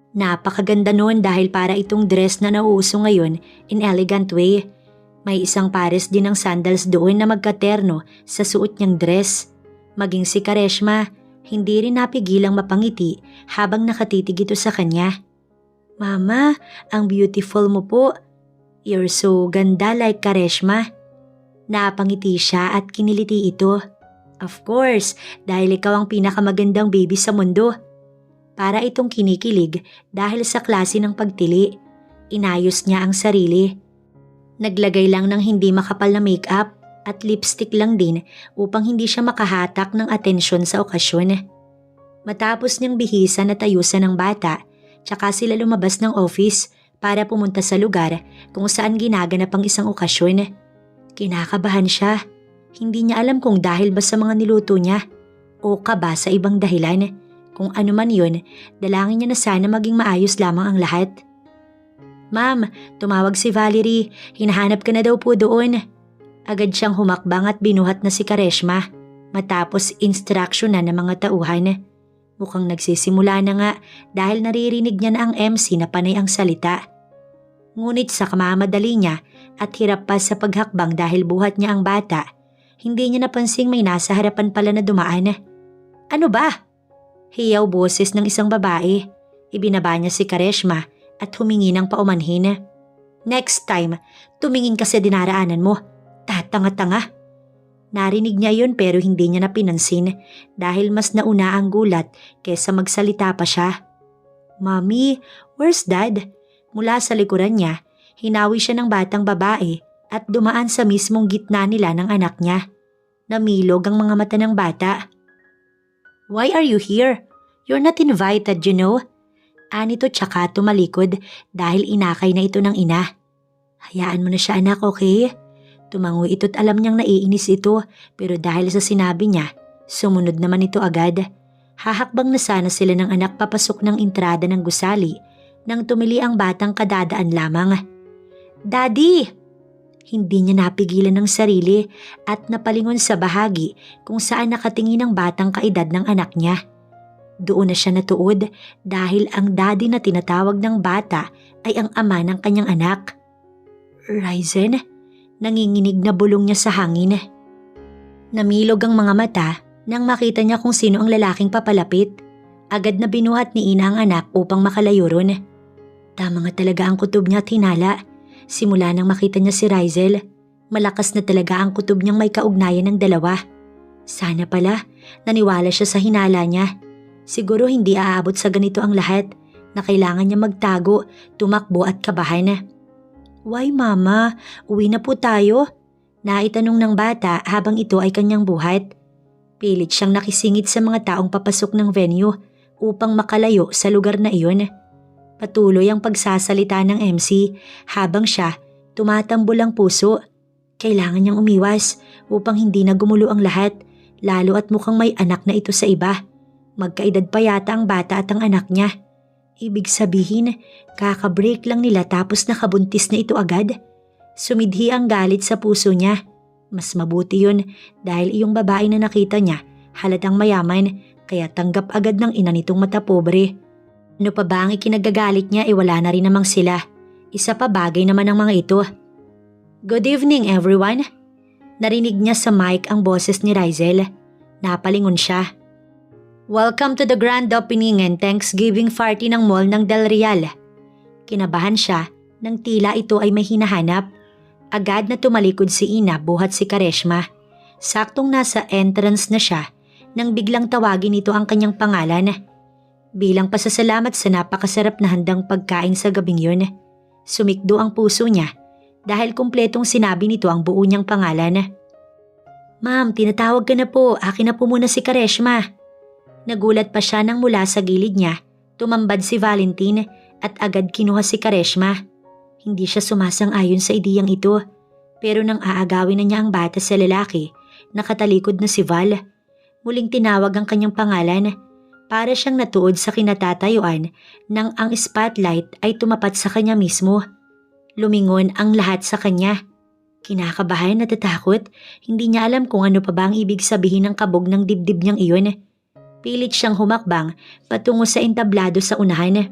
Speaker 1: Napakaganda noon dahil para itong dress na nauuso ngayon in elegant way. May isang pares din ng sandals doon na magkaterno sa suot niyang dress. Maging si Kareshma, hindi rin napigilang mapangiti habang nakatitig ito sa kanya. Mama, ang beautiful mo po. You're so ganda like Kareshma. Napangiti siya at kiniliti ito. Of course, dahil ikaw ang pinakamagandang baby sa mundo. Para itong kinikilig dahil sa klase ng pagtili. Inayos niya ang sarili. Naglagay lang ng hindi makapal na makeup at lipstick lang din upang hindi siya makahatak ng atensyon sa okasyon. Matapos niyang bihisan at ayusan ng bata, tsaka sila lumabas ng office para pumunta sa lugar kung saan ginaganap ang isang okasyon. Kinakabahan siya. Hindi niya alam kung dahil ba sa mga niluto niya o kaba sa ibang dahilan. Kung ano man yun, dalangin niya na sana maging maayos lamang ang lahat. Ma'am, tumawag si Valerie. Hinahanap ka na daw po doon. Agad siyang humakbang at binuhat na si Kareshma matapos instruction na ng mga tauhan. Mukhang nagsisimula na nga dahil naririnig niya na ang MC na panay ang salita. Ngunit sa kamamadali niya at hirap pa sa paghakbang dahil buhat niya ang bata, hindi niya napansing may nasa harapan pala na dumaan. Ano ba? Hiyaw boses ng isang babae. Ibinaba niya si Kareshma at humingi ng paumanhin. Next time, tumingin ka sa dinaraanan mo. Tatanga-tanga. Narinig niya yun pero hindi niya napinansin dahil mas nauna ang gulat kesa magsalita pa siya. Mommy, where's Dad? Mula sa likuran niya, hinawi siya ng batang babae at dumaan sa mismong gitna nila ng anak niya. Namilog ang mga mata ng bata. Why are you here? You're not invited, you know? Anito tsaka tumalikod dahil inakay na ito ng ina. Hayaan mo na siya anak, okay? Tumango ito't alam niyang naiinis ito pero dahil sa sinabi niya, sumunod naman ito agad. Hahakbang na sana sila ng anak papasok ng entrada ng gusali nang tumili ang batang kadadaan lamang. Daddy! Hindi niya napigilan ng sarili at napalingon sa bahagi kung saan nakatingin ang batang kaedad ng anak niya. Doon na siya natuod dahil ang daddy na tinatawag ng bata ay ang ama ng kanyang anak. Ryzen? Nanginginig na bulong niya sa hangin. Namilog ang mga mata nang makita niya kung sino ang lalaking papalapit. Agad na binuhat ni Ina ang anak upang makalayo ron. Tama nga talaga ang kutob niya at hinala. Simula nang makita niya si Rizel, malakas na talaga ang kutob niyang may kaugnayan ng dalawa. Sana pala, naniwala siya sa hinala niya. Siguro hindi aabot sa ganito ang lahat na kailangan niya magtago, tumakbo at kabahan. Why mama, uwi na po tayo? Naitanong ng bata habang ito ay kanyang buhat. Pilit siyang nakisingit sa mga taong papasok ng venue upang makalayo sa lugar na iyon. Patuloy ang pagsasalita ng MC habang siya tumatambol ang puso. Kailangan niyang umiwas upang hindi na gumulo ang lahat, lalo at mukhang may anak na ito sa iba. Magkaedad pa yata ang bata at ang anak niya. Ibig sabihin, kakabreak lang nila tapos nakabuntis na ito agad. Sumidhi ang galit sa puso niya. Mas mabuti yun dahil iyong babae na nakita niya halatang mayaman kaya tanggap agad ng ina nitong matapobre. Ano pa ba ang ikinagagalit niya wala na rin namang sila. Isa pa bagay naman ang mga ito. Good evening everyone. Narinig niya sa mic ang boses ni Rizel. Napalingon siya. Welcome to the grand opening and Thanksgiving party ng mall ng Del Real. Kinabahan siya nang tila ito ay may hinahanap. Agad na tumalikod si Ina buhat si Kareshma. Saktong nasa entrance na siya nang biglang tawagin ito ang kanyang pangalan. Bilang pasasalamat sa napakasarap na handang pagkain sa gabing yun, sumikdo ang puso niya dahil kumpletong sinabi nito ang buo niyang pangalan. Ma'am, tinatawag ka na po. Akin na po muna si Kareshma. Nagulat pa siya nang mula sa gilid niya, tumambad si Valentine at agad kinuha si Kareshma. Hindi siya sumasang-ayon sa ideyang ito, pero nang aagawin na niya ang bata sa lalaki, nakatalikod na si Val. Muling tinawag ang kanyang pangalan. Para siyang natuod sa kinatatayuan nang ang spotlight ay tumapat sa kanya mismo. Lumingon ang lahat sa kanya. Kinakabahan at natatakot, hindi niya alam kung ano pa ba ang ibig sabihin ng kabog ng dibdib niyang iyon. Pilit siyang humakbang patungo sa entablado sa unahan.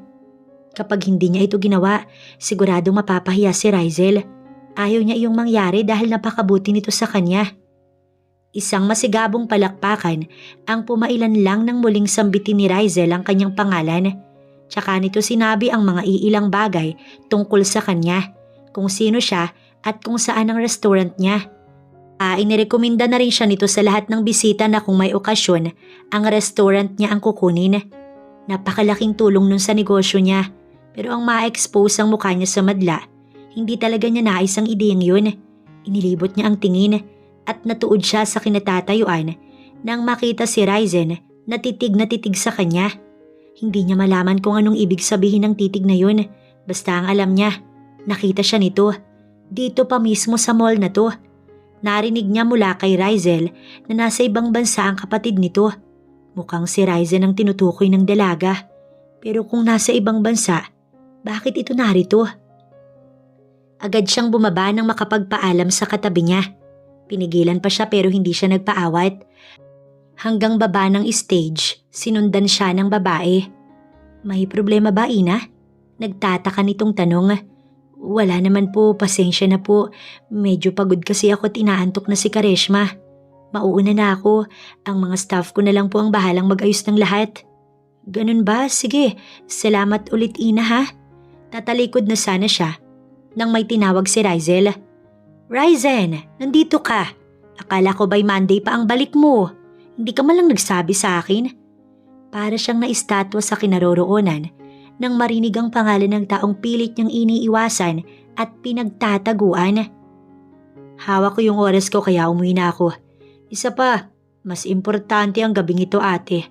Speaker 1: Kapag hindi niya ito ginawa, siguradong mapapahiya si Rizel. Ayaw niya iyong mangyari dahil napakabuti nito sa kanya. Isang masigabong palakpakan ang pumailan lang nang muling sambitin ni Rizel ang kanyang pangalan. Tsaka nito sinabi ang mga iilang bagay tungkol sa kanya, kung sino siya at kung saan ang restaurant niya. Inirekomenda na rin siya nito sa lahat ng bisita na kung may okasyon, ang restaurant niya ang kukunin. Napakalaking tulong nun sa negosyo niya, pero ang ma-expose ang mukha niya sa madla, hindi talaga niya nais ang ideyang yun. Inilibot niya ang tingin at natuod siya sa kinatatayuan nang makita si Ryzen na titig sa kanya. Hindi niya malaman kung anong ibig sabihin ng titig na yun, basta ang alam niya, nakita siya nito. Dito pa mismo sa mall na to. Narinig niya mula kay Rizel na nasa ibang bansa ang kapatid nito. Mukhang si Ryzen ang tinutukoy ng dalaga. Pero kung nasa ibang bansa, bakit ito narito? Agad siyang bumaba nang makapagpaalam sa katabi niya. Pinigilan pa siya pero hindi siya nagpaawat. Hanggang baba ng stage, sinundan siya ng babae. May problema ba, Ina? Nagtataka nitong tanong. Wala naman po, pasensya na po. Medyo pagod kasi ako at inaantok na si Kareshma. Mauuna na ako. Ang mga staff ko na lang po ang bahalang mag-ayos ng lahat. Ganun ba? Sige, salamat ulit Ina ha. Tatalikod na sana siya nang may tinawag si Rizel. Ryzen, nandito ka. Akala ko by Monday pa ang balik mo. Hindi ka malang nagsabi sa akin. Para siyang naistatwa sa kinaroroonan nang marinig ang pangalan ng taong pilit niyang iniiwasan at pinagtataguan. Hawak ko yung oras ko kaya umuwi na ako. Isa pa, mas importante ang gabing ito ate.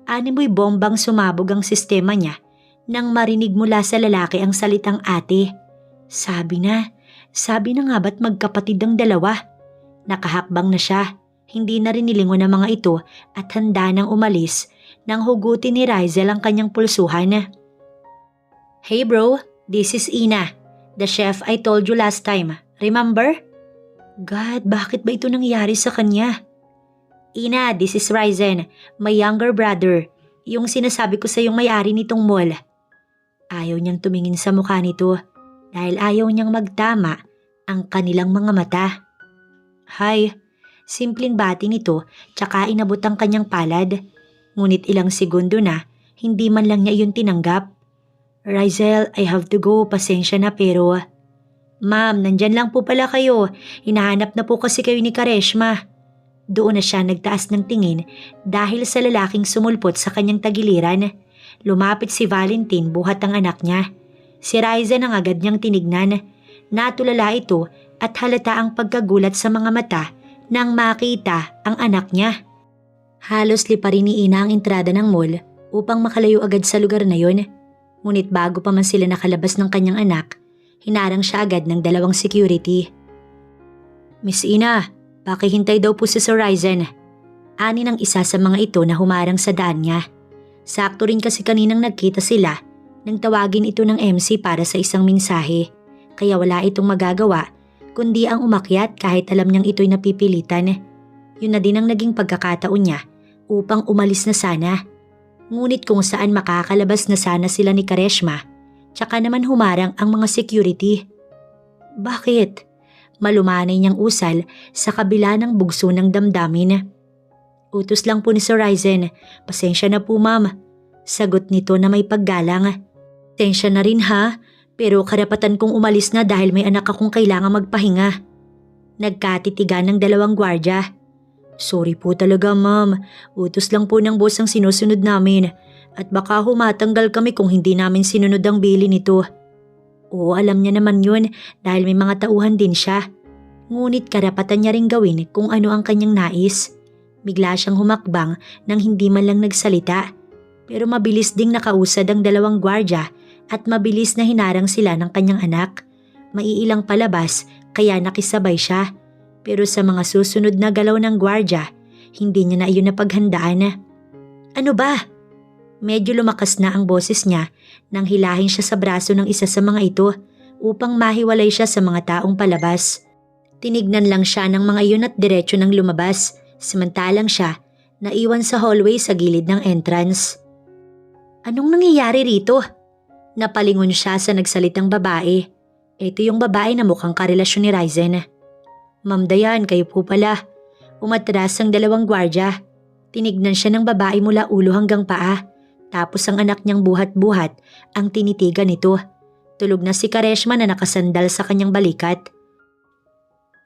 Speaker 1: Animoy bombang sumabog ang sistema niya nang marinig mula sa lalaki ang salitang ate. Sabi na nga ba't magkapatid ang dalawa? Nakahakbang na siya. Hindi na rin nilingon ng mga ito at handa nang umalis nang hugutin ni Rizel ang kanyang pulsuhan. Hey bro, this is Ina, the chef I told you last time. Remember? God, bakit ba ito nangyari sa kanya? Ina, this is Ryzen, my younger brother. Yung sinasabi ko sa yung may-ari nitong mall. Ayaw niyang tumingin sa mukha nito dahil ayaw niyang magtama ang kanilang mga mata. Hi, simpleng bati nito tsaka inabot ang kanyang palad. Ngunit ilang segundo na, hindi man lang niya iyon tinanggap. Rizel, I have to go, pasensya na pero… Ma'am, nandyan lang po pala kayo. Hinahanap na po kasi kayo ni Kareshma. Doon na siya nagtaas ng tingin dahil sa lalaking sumulpot sa kanyang tagiliran. Lumapit si Valentine buhat ang anak niya. Si Ryzen ang agad niyang tinignan. Natulala ito at halata ang pagkagulat sa mga mata nang makita ang anak niya. Halos liparin ni Ina ang entrada ng mall upang makalayo agad sa lugar na yon. Ngunit bago pa man sila nakalabas ng kanyang anak, hinarang siya agad ng dalawang security. Miss Ina, pakihintay daw po si Sir Ryzen. Ani ng isa sa mga ito na humarang sa daan niya. Sakto rin kasi kaninang nagkita sila nang tawagin ito ng MC para sa isang mensahe. Kaya wala itong magagawa kundi ang umakyat kahit alam niyang ito'y napipilitan. Yun na din ang naging pagkakataon niya upang umalis na sana. Ngunit kung saan makakalabas na sana sila ni Kareshma, tsaka naman humarang ang mga security. Bakit? Malumanay niyang usal sa kabila ng bugso ng damdamin. Utos lang po ni Sir Ryzen. Pasensya na po ma'am. Sagot nito na may paggalang. Pasensya na rin ha, pero karapatan kong umalis na dahil may anak akong kailangang magpahinga. Nagkatitigan ng dalawang gwardya. Sorry po talaga ma'am, utos lang po ng boss ang sinusunod namin at baka humatanggal kami kung hindi namin sinunod ang bili nito. Oo, alam niya naman yun dahil may mga tauhan din siya. Ngunit karapatan niya ring gawin kung ano ang kanyang nais. Bigla siyang humakbang nang hindi man lang nagsalita. Pero mabilis ding nakausad ang dalawang gwardya at mabilis na hinarang sila ng kanyang anak. Maiilang palabas kaya nakisabay siya. Pero sa mga susunod na galaw ng gwardya, hindi niya na iyon napaghandaan. Ano ba? Medyo lumakas na ang boses niya nang hilahin siya sa braso ng isa sa mga ito upang mahiwalay siya sa mga taong palabas. Tinignan lang siya ng mga iyon at diretso nang lumabas, samantalang siya naiwan sa hallway sa gilid ng entrance. Anong nangyayari rito? Napalingon siya sa nagsalitang babae. Ito yung babae na mukhang karelasyon ni Ryzen. Ma'am Dayan, kayo po pala. Umatras ang dalawang gwardya. Tinignan siya ng babae mula ulo hanggang paa. Tapos ang anak niyang buhat-buhat ang tinitigan nito. Tulog na si Kareshma na nakasandal sa kanyang balikat.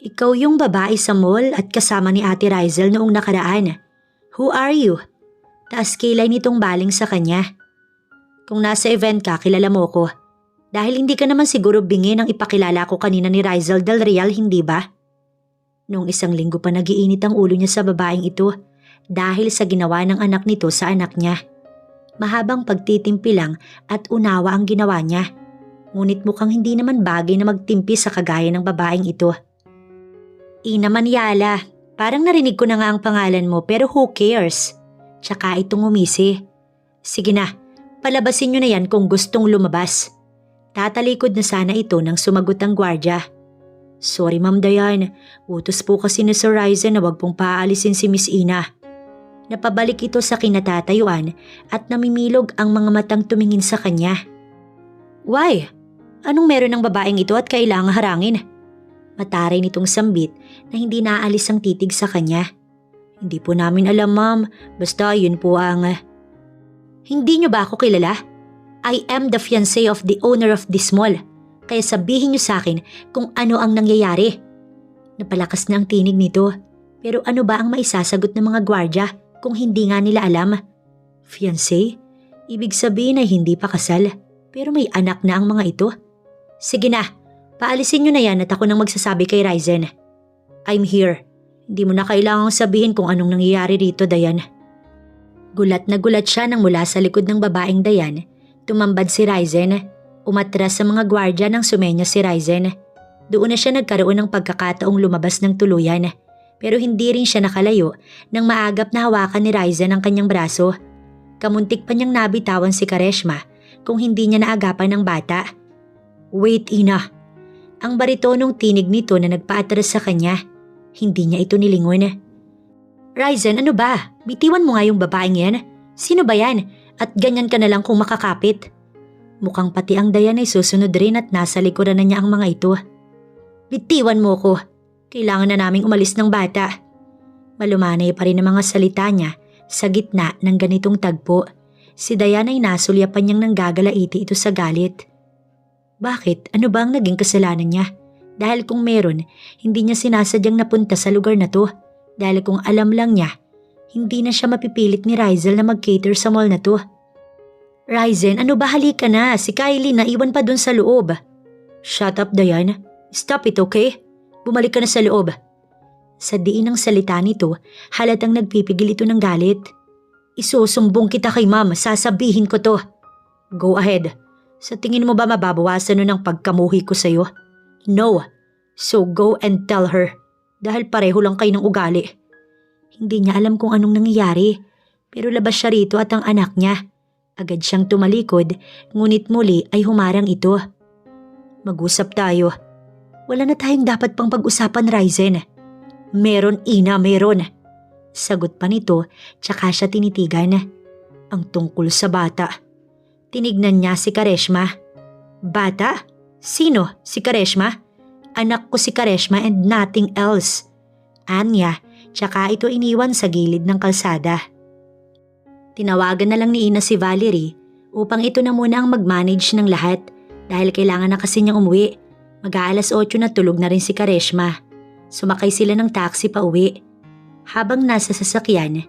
Speaker 1: Ikaw yung babae sa mall at kasama ni Ate Rizel noong nakaraan. Who are you? Taas kilay nitong baling sa kanya. Kung nasa event ka, kilala mo ko. Dahil hindi ka naman siguro bingi nang ipakilala ko kanina ni Rizel Del Real, hindi ba? Noong isang linggo pa nagiinit ang ulo niya sa babaeng ito dahil sa ginawa ng anak nito sa anak niya. Mahabang pagtitimpi lang at unawa ang ginawa niya. Ngunit mukhang hindi naman bagay na magtimpi sa kagaya ng babaeng ito. Ina Maniala, parang narinig ko na nga ang pangalan mo pero who cares? Tsaka itong umisi. Sige na, palabasin niyo na yan kung gustong lumabas. Tatalikod na sana ito nang sumagot ang gwardya. Sorry Ma'am Dayan, utos po kasi ni Sir Ryzen na wag pong paalisin si Miss Ina. Napabalik ito sa kinatatayuan at namimilog ang mga matang tumingin sa kanya. Why? Anong meron ng babaeng ito at kailangang harangin? Mataray nitong sambit na hindi naaalis ang titig sa kanya. Hindi po namin alam ma'am, basta yun po ang… Hindi niyo ba ako kilala? I am the fiancé of the owner of this mall. Kaya sabihin niyo sa akin kung ano ang nangyayari. Napalakas na ang tinig nito. Pero ano ba ang maisasagot ng mga gwardya kung hindi nga nila alam? Fiancé? Ibig sabihin ay hindi pa kasal. Pero may anak na ang mga ito. Sige na, paalisin niyo na yan at ako nang magsasabi kay Ryzen. I'm here. Hindi mo na kailangang sabihin kung anong nangyayari rito, Dayan. Gulat na gulat siya nang mula sa likod ng babaeng Dayan. Tumambad si Ryzen. Umatras sa mga gwardya nang sumenya si Ryzen. Doon na siya nagkaroon ng pagkakataong lumabas ng tuluyan. Pero hindi rin siya nakalayo nang maagap na hawakan ni Ryzen ang kanyang braso. Kamuntik pa niyang nabitawan si Kareshma kung hindi niya naagapan ng bata. Wait, Ina. Ang baritonong tinig nito na nagpaatras sa kanya. Hindi niya ito nilingon. Ryzen, ano ba? Bitiwan mo nga yung babaeng yan. Sino ba yan? At ganyan ka na lang kung makakapit. Mukhang pati ang Dayan ay susunod rin at nasa likuran na niya ang mga ito. Bitiwan mo ko. Kailangan na naming umalis ng bata. Malumanay pa rin ang mga salita niya sa gitna ng ganitong tagpo. Si Dayan ay nasulyapan niyang nanggagalaiti ito sa galit. Bakit? Ano ba ang naging kasalanan niya? Dahil kung meron, hindi niya sinasadyang napunta sa lugar na to. Dahil kung alam lang niya, hindi na siya mapipilit ni Rizel na mag-cater sa mall na to. Ryzen, ano ba, halika na? Si Kylie naiwan pa dun sa loob. Shut up, Dayan. Stop it, okay? Bumalik ka na sa loob. Sa diin ng salita nito, halatang nagpipigil ito ng galit. Isusumbong kita kay ma'am, sasabihin ko to. Go ahead. Sa tingin mo ba mababawasan nun ang pagkamuhi ko sa'yo? No. So go and tell her. Dahil pareho lang kayo ng ugali. Hindi niya alam kung anong nangyayari, pero labas siya rito at ang anak niya. Agad siyang tumalikod, ngunit muli ay humarang ito. Mag-usap tayo. Wala na tayong dapat pang pag-usapan, Ryzen. Meron, Ina, meron. Sagot pa nito, tsaka siya tinitigan. Ang tungkol sa bata. Tinignan niya si Kareshma. Bata? Sino? Si Kareshma? Anak ko si Kareshma and nothing else. Anya, tsaka ito iniwan sa gilid ng kalsada. Tinawagan na lang ni Ina si Valerie upang ito na muna ang mag-manage ng lahat dahil kailangan na kasi niyang umuwi. Mag-aalas 8 na tulog na rin si Kareshma. Sumakay sila ng taxi pa uwi. Habang nasa sasakyan,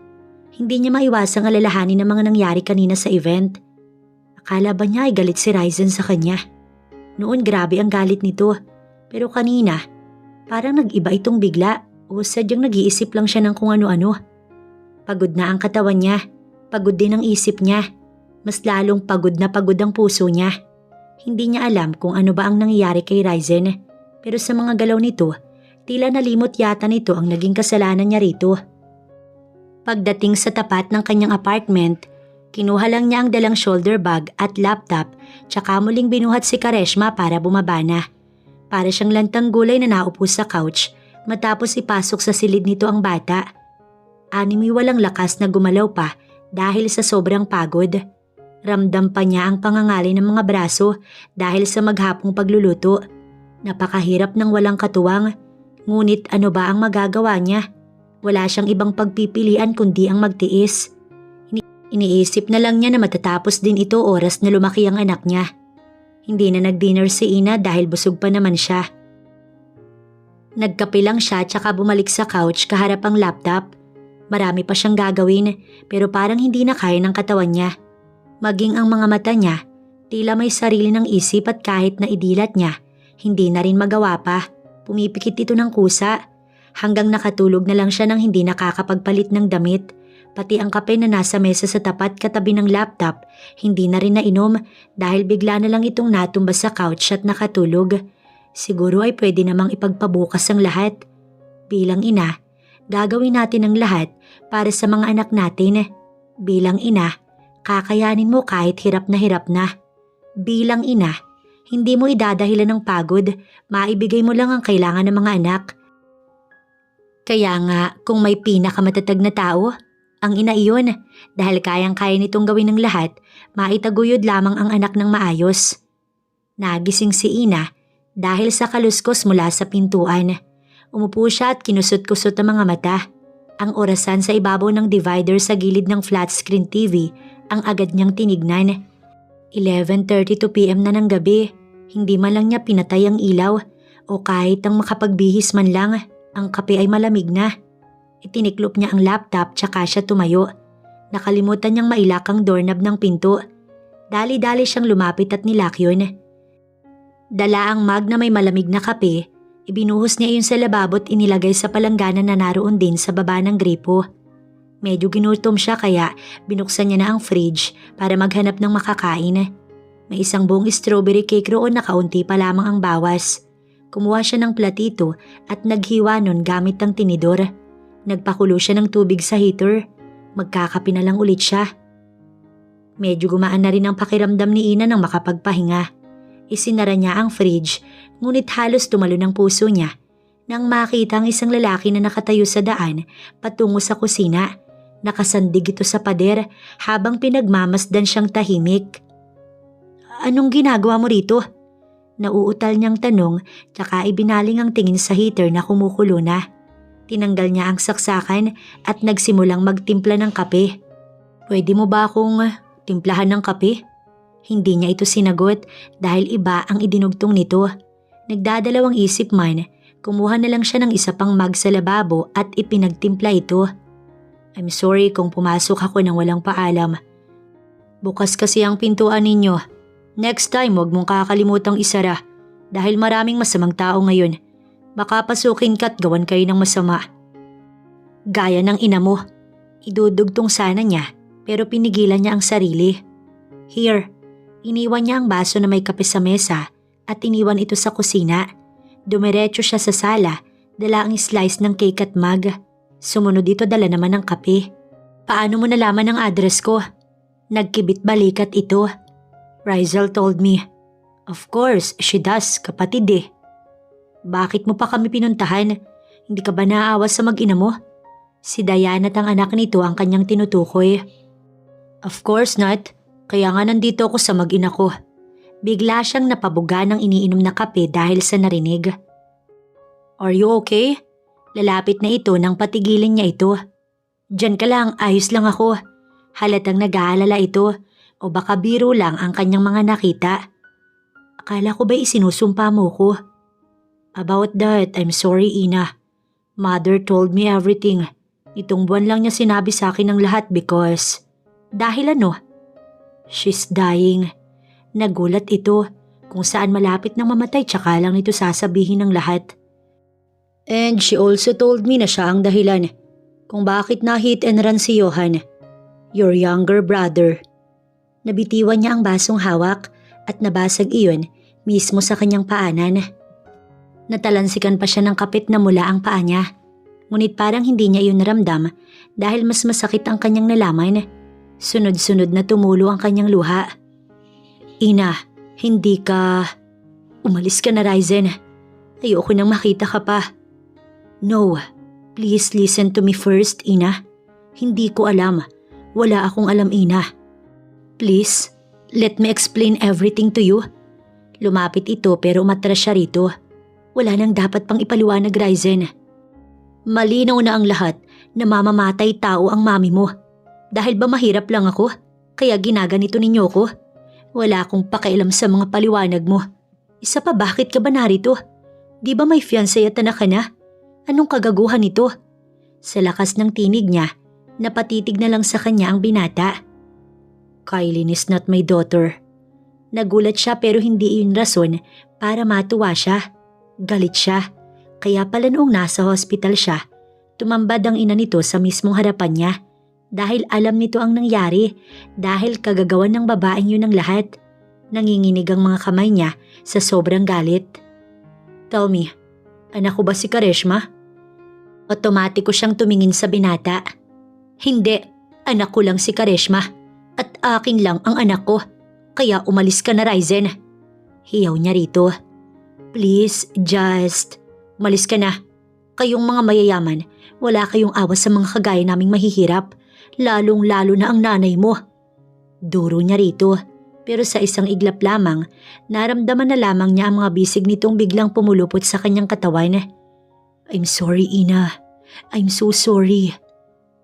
Speaker 1: hindi niya maiwasang alalahanin ang mga nangyari kanina sa event. Akala ba niya ay galit si Ryzen sa kanya? Noon grabe ang galit nito, pero kanina parang nag-iba itong bigla o sadyang nag-iisip lang siya ng kung ano-ano. Pagod na ang katawan niya, pagod din ang isip niya. Mas lalong pagod na pagod ang puso niya. Hindi niya alam kung ano ba ang nangyayari kay Ryzen, pero sa mga galaw nito, tila nalimot yata nito ang naging kasalanan niya rito. Pagdating sa tapat ng kanyang apartment, kinuha lang niya ang dalang shoulder bag at laptop tsaka muling binuhat si Kareshma para bumaba na. Para siyang lantang gulay na naupo sa couch matapos ipasok sa silid nito ang bata. Animoy walang lakas na gumalaw pa dahil sa sobrang pagod. Ramdam pa niya ang pangangali ng mga braso dahil sa maghapong pagluluto. Napakahirap ng walang katuwang, ngunit ano ba ang magagawa niya? Wala siyang ibang pagpipilian kundi ang magtiis. Iniisip na lang niya na matatapos din ito oras na lumaki ang anak niya. Hindi na nag-dinner si Ina dahil busog pa naman siya. Nagkape lang siya tsaka bumalik sa couch kaharap ang laptop. Marami pa siyang gagawin pero parang hindi na kaya ng katawan niya. Maging ang mga mata niya, tila may sarili ng isip at kahit na idilat niya, hindi na rin magawa pa. Pumipikit ito ng kusa. Hanggang nakatulog na lang siya nang hindi nakakapagpalit ng damit. Pati ang kape na nasa mesa sa tapat katabi ng laptop, hindi na rin nainom dahil bigla na lang itong natumba sa couch at nakatulog. Siguro ay pwede namang ipagpabukas ang lahat. Bilang ina, gagawin natin ang lahat para sa mga anak natin. Bilang ina, kakayanin mo kahit hirap na. Bilang ina, hindi mo idadahilan ng pagod, maibigay mo lang ang kailangan ng mga anak. Kaya nga, kung may pinakamatatag na tao, ang ina iyon, dahil kayang-kaya nitong gawin ng lahat, maitaguyod lamang ang anak ng maayos. Nagising si Ina dahil sa kaluskos mula sa pintuan. Umupo siya at kinusot-kusot ang mga mata. Ang orasan sa ibabaw ng divider sa gilid ng flat screen TV ang agad niyang tinignan. 11:32 PM na ng gabi, hindi man lang niya pinatay ang ilaw o kahit ang makapagbihis man lang, ang kape ay malamig na. Itiniklop niya ang laptop tsaka siya tumayo. Nakalimutan niyang mailak ang doorknob ng pinto. Dali-dali siyang lumapit at nilak yun. Dala ang mug na may malamig na kape, ibinuhos niya iyon sa lababo at inilagay sa palanggana na naroon din sa baba ng gripo. Medyo ginutom siya kaya binuksan niya na ang fridge para maghanap ng makakain. May isang buong strawberry cake roon na kaunti pa lamang ang bawas. Kumuha siya ng platito at naghiwa nun gamit ang tinidor. Nagpakulo siya ng tubig sa heater. Magkakape na lang ulit siya. Medyo gumaan na rin ang pakiramdam ni Ina nang makapagpahinga. Isinara niya ang fridge, Ngunit halos tumalo ng puso niya nang makita ang isang lalaki na nakatayo sa daan patungo sa kusina. Nakasandig ito sa pader habang pinagmamasdan siyang tahimik. "Anong ginagawa mo rito?" Nauutal niyang tanong tsaka ibinaling ang tingin sa heater na kumukulo na. Tinanggal niya ang saksakan at nagsimulang magtimpla ng kape. "Pwede mo ba akong timplahan ng kape?" Hindi niya ito sinagot dahil iba ang idinugtong nito. Nagdadalawang isip man, kumuha na lang siya ng isa pang mug sa lababo at ipinagtimpla ito. "I'm sorry kung pumasok ako nang walang paalam. Bukas kasi ang pintuan ninyo. Next time huwag mong kakalimutang isara dahil maraming masamang tao ngayon. Baka pasukin ka't gawan kayo ng masama." Gaya ng ina mo. Idudugtong sana niya pero pinigilan niya ang sarili. "Here." Iniwan niya ang baso na may kape sa mesa at iniwan ito sa kusina. Dumiretso siya sa sala, dala ang slice ng cake at mug. Sumunod ito dala naman ng kape. "Paano mo nalaman ang address ko?" Nagkibit balikat ito. "Rizal told me." "Of course, she does, kapatid eh." "Bakit mo pa kami pinuntahan? Hindi ka ba naaawa sa mag-ina mo?" Si Diane at ang anak nito ang kanyang tinutukoy. "Of course not. Kaya nga nandito ako sa mag-ina ko." Bigla siyang napabuga ng iniinom na kape dahil sa narinig. "Are you okay?" Lalapit na ito nang patigilin niya ito. "Diyan ka lang, ayos lang ako." Halatang nag-aalala ito o baka biro lang ang kanyang mga nakita. "Akala ko ba isinusumpa mo ko?" "About that, I'm sorry Ina. Mother told me everything. Itong buwan lang niya sinabi sa akin ng lahat because..." "Dahil ano?" "She's dying." Nagulat ito, kung saan malapit nang mamatay tsaka lang nito sasabihin ng lahat. "And she also told me na siya ang dahilan kung bakit na-hit and run si Johan, your younger brother." Nabitiwan niya ang basong hawak at nabasag iyon mismo sa kanyang paanan. Natalansikan pa siya ng kapit na mula ang paa niya. Ngunit parang hindi niya iyon naramdam dahil mas masakit ang kanyang nalaman. Sunod-sunod na tumulo ang kanyang luha. "Ina, hindi ka..." "Umalis ka na, Ryzen. Ayoko nang makita ka pa." "No, please listen to me first, Ina. Hindi ko alam. Wala akong alam, Ina. Please, let me explain everything to you." Lumapit ito pero umatras siya rito. "Wala nang dapat pang ipaliwanag, Ryzen. Malinaw na ang lahat na mamamatay tao ang mami mo. Dahil ba mahirap lang ako, kaya ginaganito ninyo ko? Wala akong pakialam sa mga paliwanag mo. Isa pa, bakit ka ba narito? Di ba may fiancé at anak ka na? Anong kagaguhan nito?" Sa lakas ng tinig niya, napatitig na lang sa kanya ang binata. "Kylie is not my daughter." Nagulat siya pero hindi iyon rason para matuwa siya. Galit siya. Kaya pala noong nasa hospital siya, tumambad ang ina nito sa mismong harapan niya. Dahil alam nito ang nangyari, dahil kagagawan ng babaeng yun ang lahat. Nanginginig ang mga kamay niya sa sobrang galit. "Tell me, anak ko ba si Karishma?" Otomatiko siyang tumingin sa binata. "Hindi, anak ko lang si Karishma. At akin lang ang anak ko. Kaya umalis ka na, Ryzen." Hiyaw niya rito. "Please, just... umalis ka na. Kayong mga mayayaman, wala kayong awa sa mga kagaya naming mahihirap. Lalong-lalo na ang nanay mo." Duro niya rito, pero sa isang iglap lamang, naramdaman na lamang niya ang mga bisig nitong biglang pumulupot sa kanyang katawan. "I'm sorry, Ina. I'm so sorry."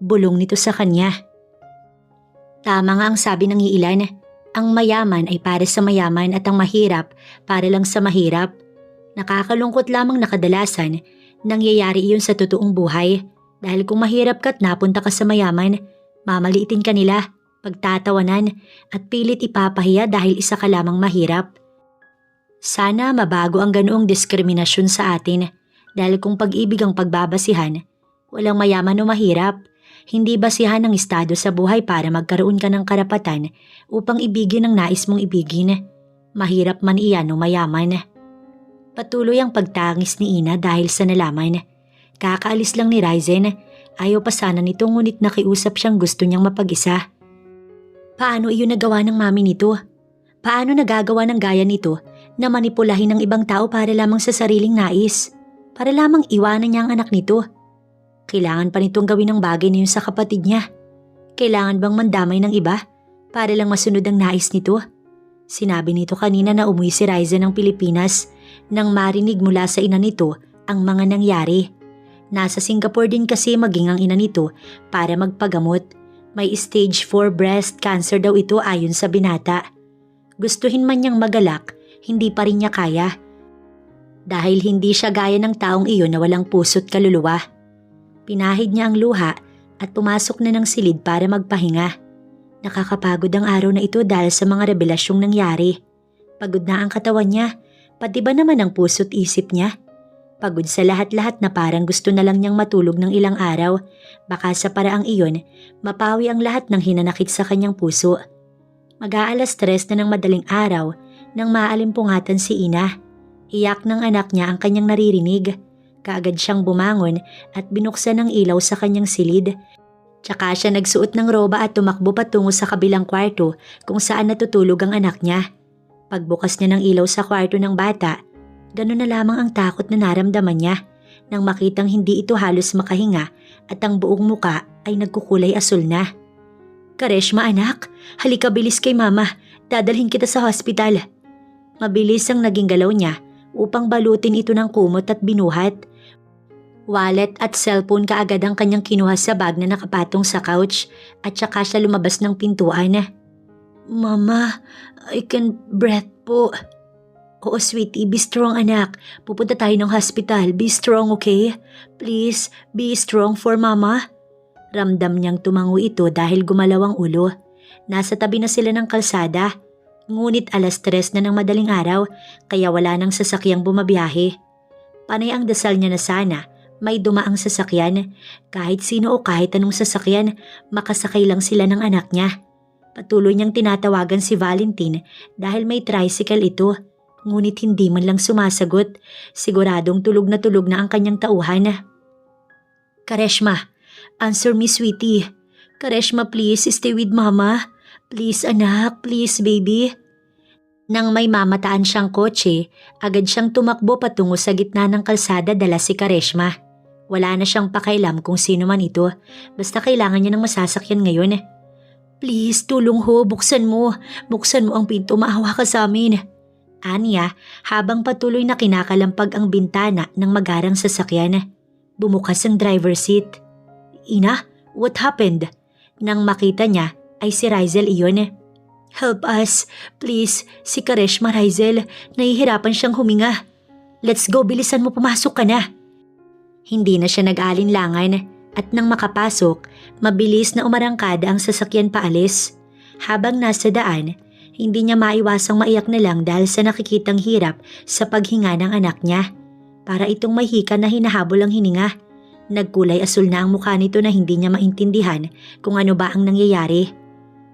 Speaker 1: Bulong nito sa kanya. Tama nga ang sabi ng iilan, ang mayaman ay para sa mayaman at ang mahirap para lang sa mahirap. Nakakalungkot lamang na kadalasan, nangyayari iyon sa totoong buhay. Dahil kung mahirap ka't napunta ka sa mayaman, mamaliitin ka nila, pagtatawanan at pilit ipapahiya dahil isa ka lamang mahirap. Sana mabago ang ganoong diskriminasyon sa atin dahil kung pag-ibig ang pagbabasihan, walang mayaman o mahirap. Hindi basihan ng estado sa buhay para magkaroon ka ng karapatan upang ibigin ang nais mong ibigin. Mahirap man iyan o mayaman. Patuloy ang pagtangis ni Ina dahil sa nalaman. Kakaalis lang ni Ryzen. Ayaw pa sana nito ngunit nakiusap siyang gusto niyang mapag-isa. Paano iyon nagawa ng mami nito? Paano nagagawa ng gaya nito na manipulahin ng ibang tao para lamang sa sariling nais, para lamang iwanan niya ang anak nito. Kailangan pa nitong gawin ang bagay na yun sa kapatid niya. Kailangan bang mandamay ng iba para lang masunod ang nais nito? Sinabi nito kanina na umuwi si Riza ng Pilipinas nang marinig mula sa ina nito ang mga nangyari. Nasa Singapore din kasi maging ang ina nito para magpagamot. May stage 4 breast cancer daw ito ayon sa binata. Gustuhin man niyang magalak, hindi pa rin niya kaya. Dahil hindi siya gaya ng taong iyon na walang puso't kaluluwa. Pinahid niya ang luha at pumasok na ng silid para magpahinga. Nakakapagod ang araw na ito dahil sa mga revelasyong nangyari. Pagod na ang katawan niya, pati ba naman ang puso't isip niya? Pagod sa lahat-lahat na parang gusto na lang niyang matulog ng ilang araw. Baka sa paraang iyon, mapawi ang lahat ng hinanakit sa kanyang puso. Mag-aalas 3 na ng madaling araw nang maalimpungatan si ina. Iyak ng anak niya ang kanyang naririnig. Kaagad siyang bumangon at binuksan ang ilaw sa kanyang silid. Tsaka siya nagsuot ng roba at tumakbo patungo sa kabilang kwarto kung saan natutulog ang anak niya. Pagbukas niya ng ilaw sa kwarto ng bata, gano'n na lamang ang takot na naramdaman niya nang makitang hindi ito halos makahinga at ang buong muka ay nagkukulay asul na. "Kareshma anak, halika bilis kay mama, dadalhin kita sa hospital." Mabilis ang naging galaw niya upang balutin ito ng kumot at binuhat. Wallet at cellphone kaagad ang kanyang kinuha sa bag na nakapatong sa couch at saka siya lumabas ng pintuan. "Mama, I can't breathe po." "Oo sweetie, be strong anak. Pupunta tayo ng hospital. Be strong, okay? Please, be strong for mama." Ramdam niyang tumango ito dahil gumalaw ang ulo. Nasa tabi na sila ng kalsada. Ngunit alas 3 na ng madaling araw kaya wala nang sasakyang bumabiyahe. Panay ang dasal niya na sana may dumaang sasakyan. Kahit sino o kahit anong sasakyan, makasakay lang sila ng anak niya. Patuloy niyang tinatawagan si Valentine dahil may tricycle ito. Ngunit hindi man lang sumasagot. Siguradong tulog na ang kanyang tauhan. "Kareshma, answer me sweetie. Kareshma please, stay with mama. Please anak, please baby." Nang may mamataan siyang kotse, agad siyang tumakbo patungo sa gitna ng kalsada dala si Kareshma. Wala na siyang pakailam kung sino man ito, basta kailangan niya ng masasakyan ngayon. "Please, tulong ho, buksan mo ang pinto, maawa ka sa amin." Aniya habang patuloy na kinakalampag ang bintana ng magarang sasakyan. Bumukas ang driver seat. "Ina, what happened?" Nang makita niya ay si Rizel iyon. "Help us, please, si Kareshma Rizel, nahihirapan siyang huminga. Let's go, bilisan mo, pumasok ka na." Hindi na siya nag-alinlangan at nang makapasok, mabilis na umarangkada ang sasakyan paalis. Habang nasa daan, hindi niya maiwasang maiyak na lang dahil sa nakikitang hirap sa paghinga ng anak niya. Para itong may hika na hinahabol ang hininga. Nagkulay asul na ang mukha nito na hindi niya maintindihan kung ano ba ang nangyayari.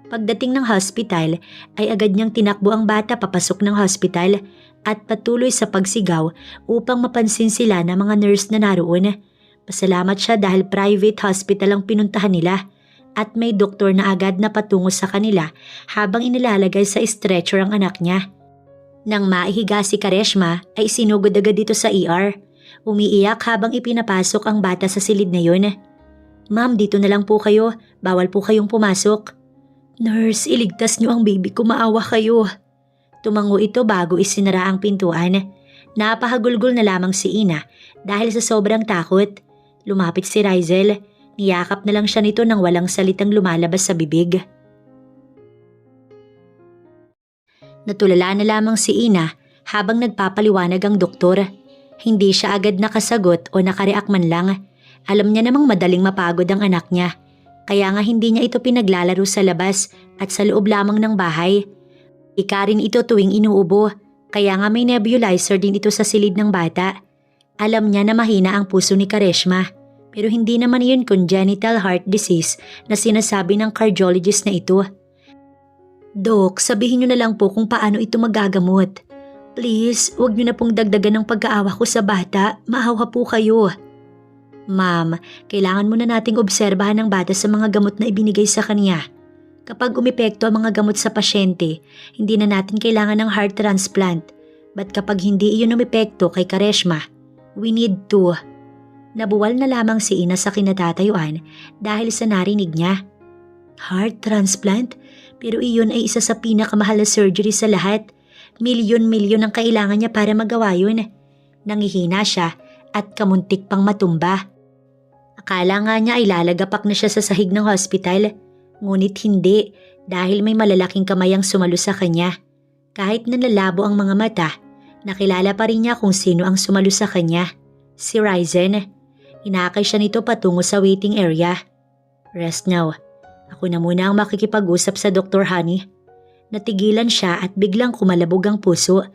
Speaker 1: Pagdating ng hospital ay agad niyang tinakbo ang bata papasok ng hospital at patuloy sa pagsigaw upang mapansin sila ng mga nurse na naroon. Pasalamat siya dahil private hospital ang pinuntahan nila at may doktor na agad na patungo sa kanila habang inilalagay sa stretcher ang anak niya. Nang maihiga si Kareshma ay sinugod agad dito sa ER. Umiiyak habang ipinapasok ang bata sa silid na yun. "Ma'am, dito na lang po kayo. Bawal po kayong pumasok." "Nurse, iligtas niyo ang baby ko, maawa kayo." Tumango ito bago isinara ang pintuan. Napahagulgol na lamang si Ina dahil sa sobrang takot. Lumapit si Rizel. Niyakap na lang siya nito nang walang salitang lumalabas sa bibig. Natulala na lamang si Ina habang nagpapaliwanag ang doktor. Hindi siya agad nakasagot o nakareact man lang. Alam niya namang madaling mapagod ang anak niya. Kaya nga hindi niya ito pinaglalaro sa labas at sa loob lamang ng bahay. Ika rin ito tuwing inuubo, kaya nga may nebulizer din ito sa silid ng bata. Alam niya na mahina ang puso ni Kareshma, pero hindi naman yun congenital heart disease na sinasabi ng cardiologist na ito. "Dok, sabihin niyo na lang po kung paano ito magagamot. Please, huwag niyo na pong dagdagan ng pag-aawa ko sa bata, maawa po kayo." "Ma'am, kailangan muna nating obserbahan ng bata sa mga gamot na ibinigay sa kanya. Kapag umepekto ang mga gamot sa pasyente, hindi na natin kailangan ng heart transplant. But kapag hindi iyon umepekto kay Kareshma, we need to. Nabuwal na lamang si Ina sa kinatatayuan dahil sa narinig niya. Heart transplant? Pero iyon ay isa sa pinakamahal na surgery sa lahat. Milyon-milyon ang kailangan niya para magawa yun. Nangihina siya at kamuntik pang matumba. Akala nga niya ay lalagapak na siya sa sahig ng hospital. Ngunit hindi dahil may malalaking kamay ang sumalo sa kanya. Kahit nalalabo ang mga mata, nakilala pa rin niya kung sino ang sumalo sa kanya. Si Ryzen. Inakay siya nito patungo sa waiting area. Rest now. Ako na muna ang makikipag-usap sa Dr. Honey. Natigilan siya at biglang kumalabog ang puso.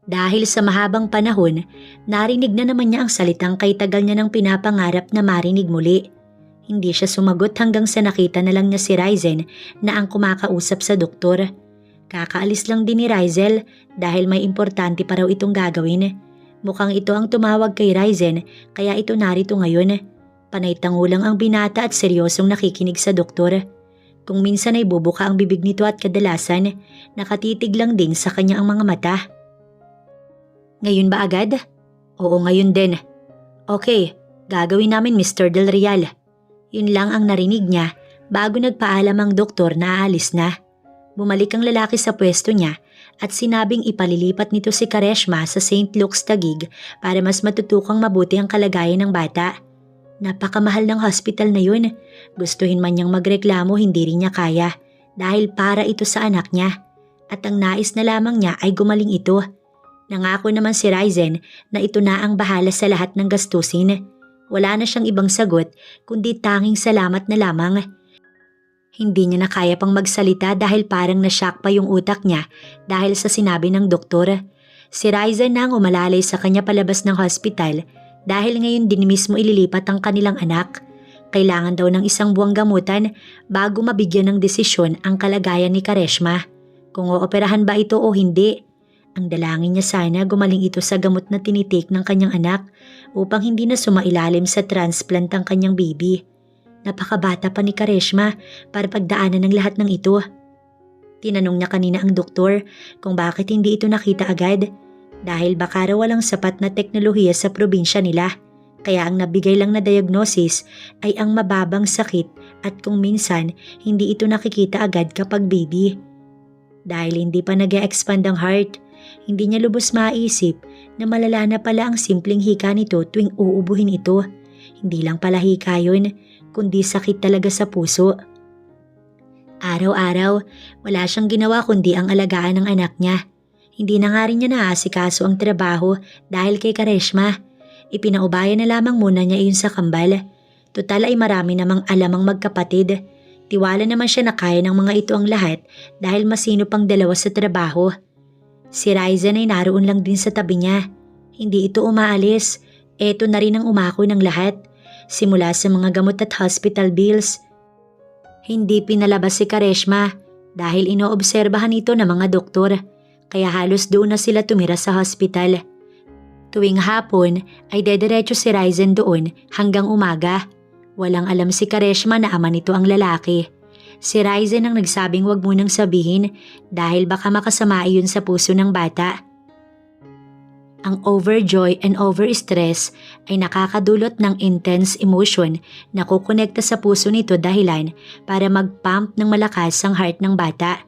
Speaker 1: Dahil sa mahabang panahon, narinig na naman niya ang salitang kay tagal niya nang pinapangarap na marinig muli. Hindi siya sumagot hanggang sa nakita na lang niya si Ryzen na ang kumakausap sa doktor. Kakaalis lang din ni Ryzel dahil may importante pa raw itong gagawin. Mukhang ito ang tumawag kay Ryzen kaya ito narito ngayon. Panay tango lang ang binata at seryosong nakikinig sa doktor. Kung minsan ay bubuka ang bibig nito at kadalasan, nakatitig lang din sa kanya ang mga mata. Ngayon ba agad? Oo, ngayon din. Okay, gagawin namin Mr. Del Real. Yun lang ang narinig niya bago nagpaalam ang doktor na aalis na. Bumalik ang lalaki sa pwesto niya at sinabing ipalilipat nito si Kareshma sa St. Luke's Taguig para mas matutukang mabuti ang kalagayan ng bata. Napakamahal ng hospital na yun. Gustuhin man niyang magreklamo, hindi rin niya kaya dahil para ito sa anak niya. At ang nais na lamang niya ay gumaling ito. Nangako naman si Ryzen na ito na ang bahala sa lahat ng gastusin. Wala na siyang ibang sagot kundi tanging salamat na lamang. Hindi niya na kaya pang magsalita dahil parang nashock pa yung utak niya dahil sa sinabi ng doktor. Si Ryzen na ang umalalay sa kanya palabas ng hospital dahil ngayon din mismo ililipat ang kanilang anak. Kailangan daw ng isang buwang gamutan bago mabigyan ng desisyon ang kalagayan ni Kareshma. Kung ooperahan ba ito o hindi. Ang dalangin niya sana gumaling ito sa gamot na tinitake ng kanyang anak upang hindi na sumailalim sa transplant ang kanyang baby. Napakabata pa ni Kareshma para pagdaanan ng lahat ng ito. Tinanong niya kanina ang doktor kung bakit hindi ito nakita agad dahil baka raw walang sapat na teknolohiya sa probinsya nila kaya ang nabigay lang na diagnosis ay ang mababang sakit at kung minsan hindi ito nakikita agad kapag baby. Dahil hindi pa nag-e-expand ang heart, hindi niya lubos maisip na malala na pala ang simpleng hika nito tuwing uubuhin ito. Hindi lang pala hika yun, kundi sakit talaga sa puso. Araw-araw, wala siyang ginawa kundi ang alagaan ng anak niya. Hindi na nga rin niya naasikaso ang trabaho dahil kay Kareshma. Ipinaubaya na lamang muna niya iyon sa kambal. Total ay marami namang alam ang magkapatid. Tiwala naman siya na kaya ng mga ito ang lahat dahil masino pang dalawa sa trabaho. Si Ryzen ay naroon lang din sa tabi niya. Hindi ito umaalis. Eto na rin ang umako ng lahat. Simula sa mga gamot at hospital bills. Hindi pinalabas si Kareshma dahil inoobserbahan ito ng mga doktor kaya halos doon na sila tumira sa hospital. Tuwing hapon ay dediretso si Ryzen doon hanggang umaga. Walang alam si Kareshma na ama nito ang lalaki. Si Ryzen ang nagsabing wag munang sabihin dahil baka makasama iyon sa puso ng bata. Ang overjoy and overstress ay nakakadulot ng intense emotion na kukonekta sa puso nito dahilan para mag-pump ng malakas ang heart ng bata.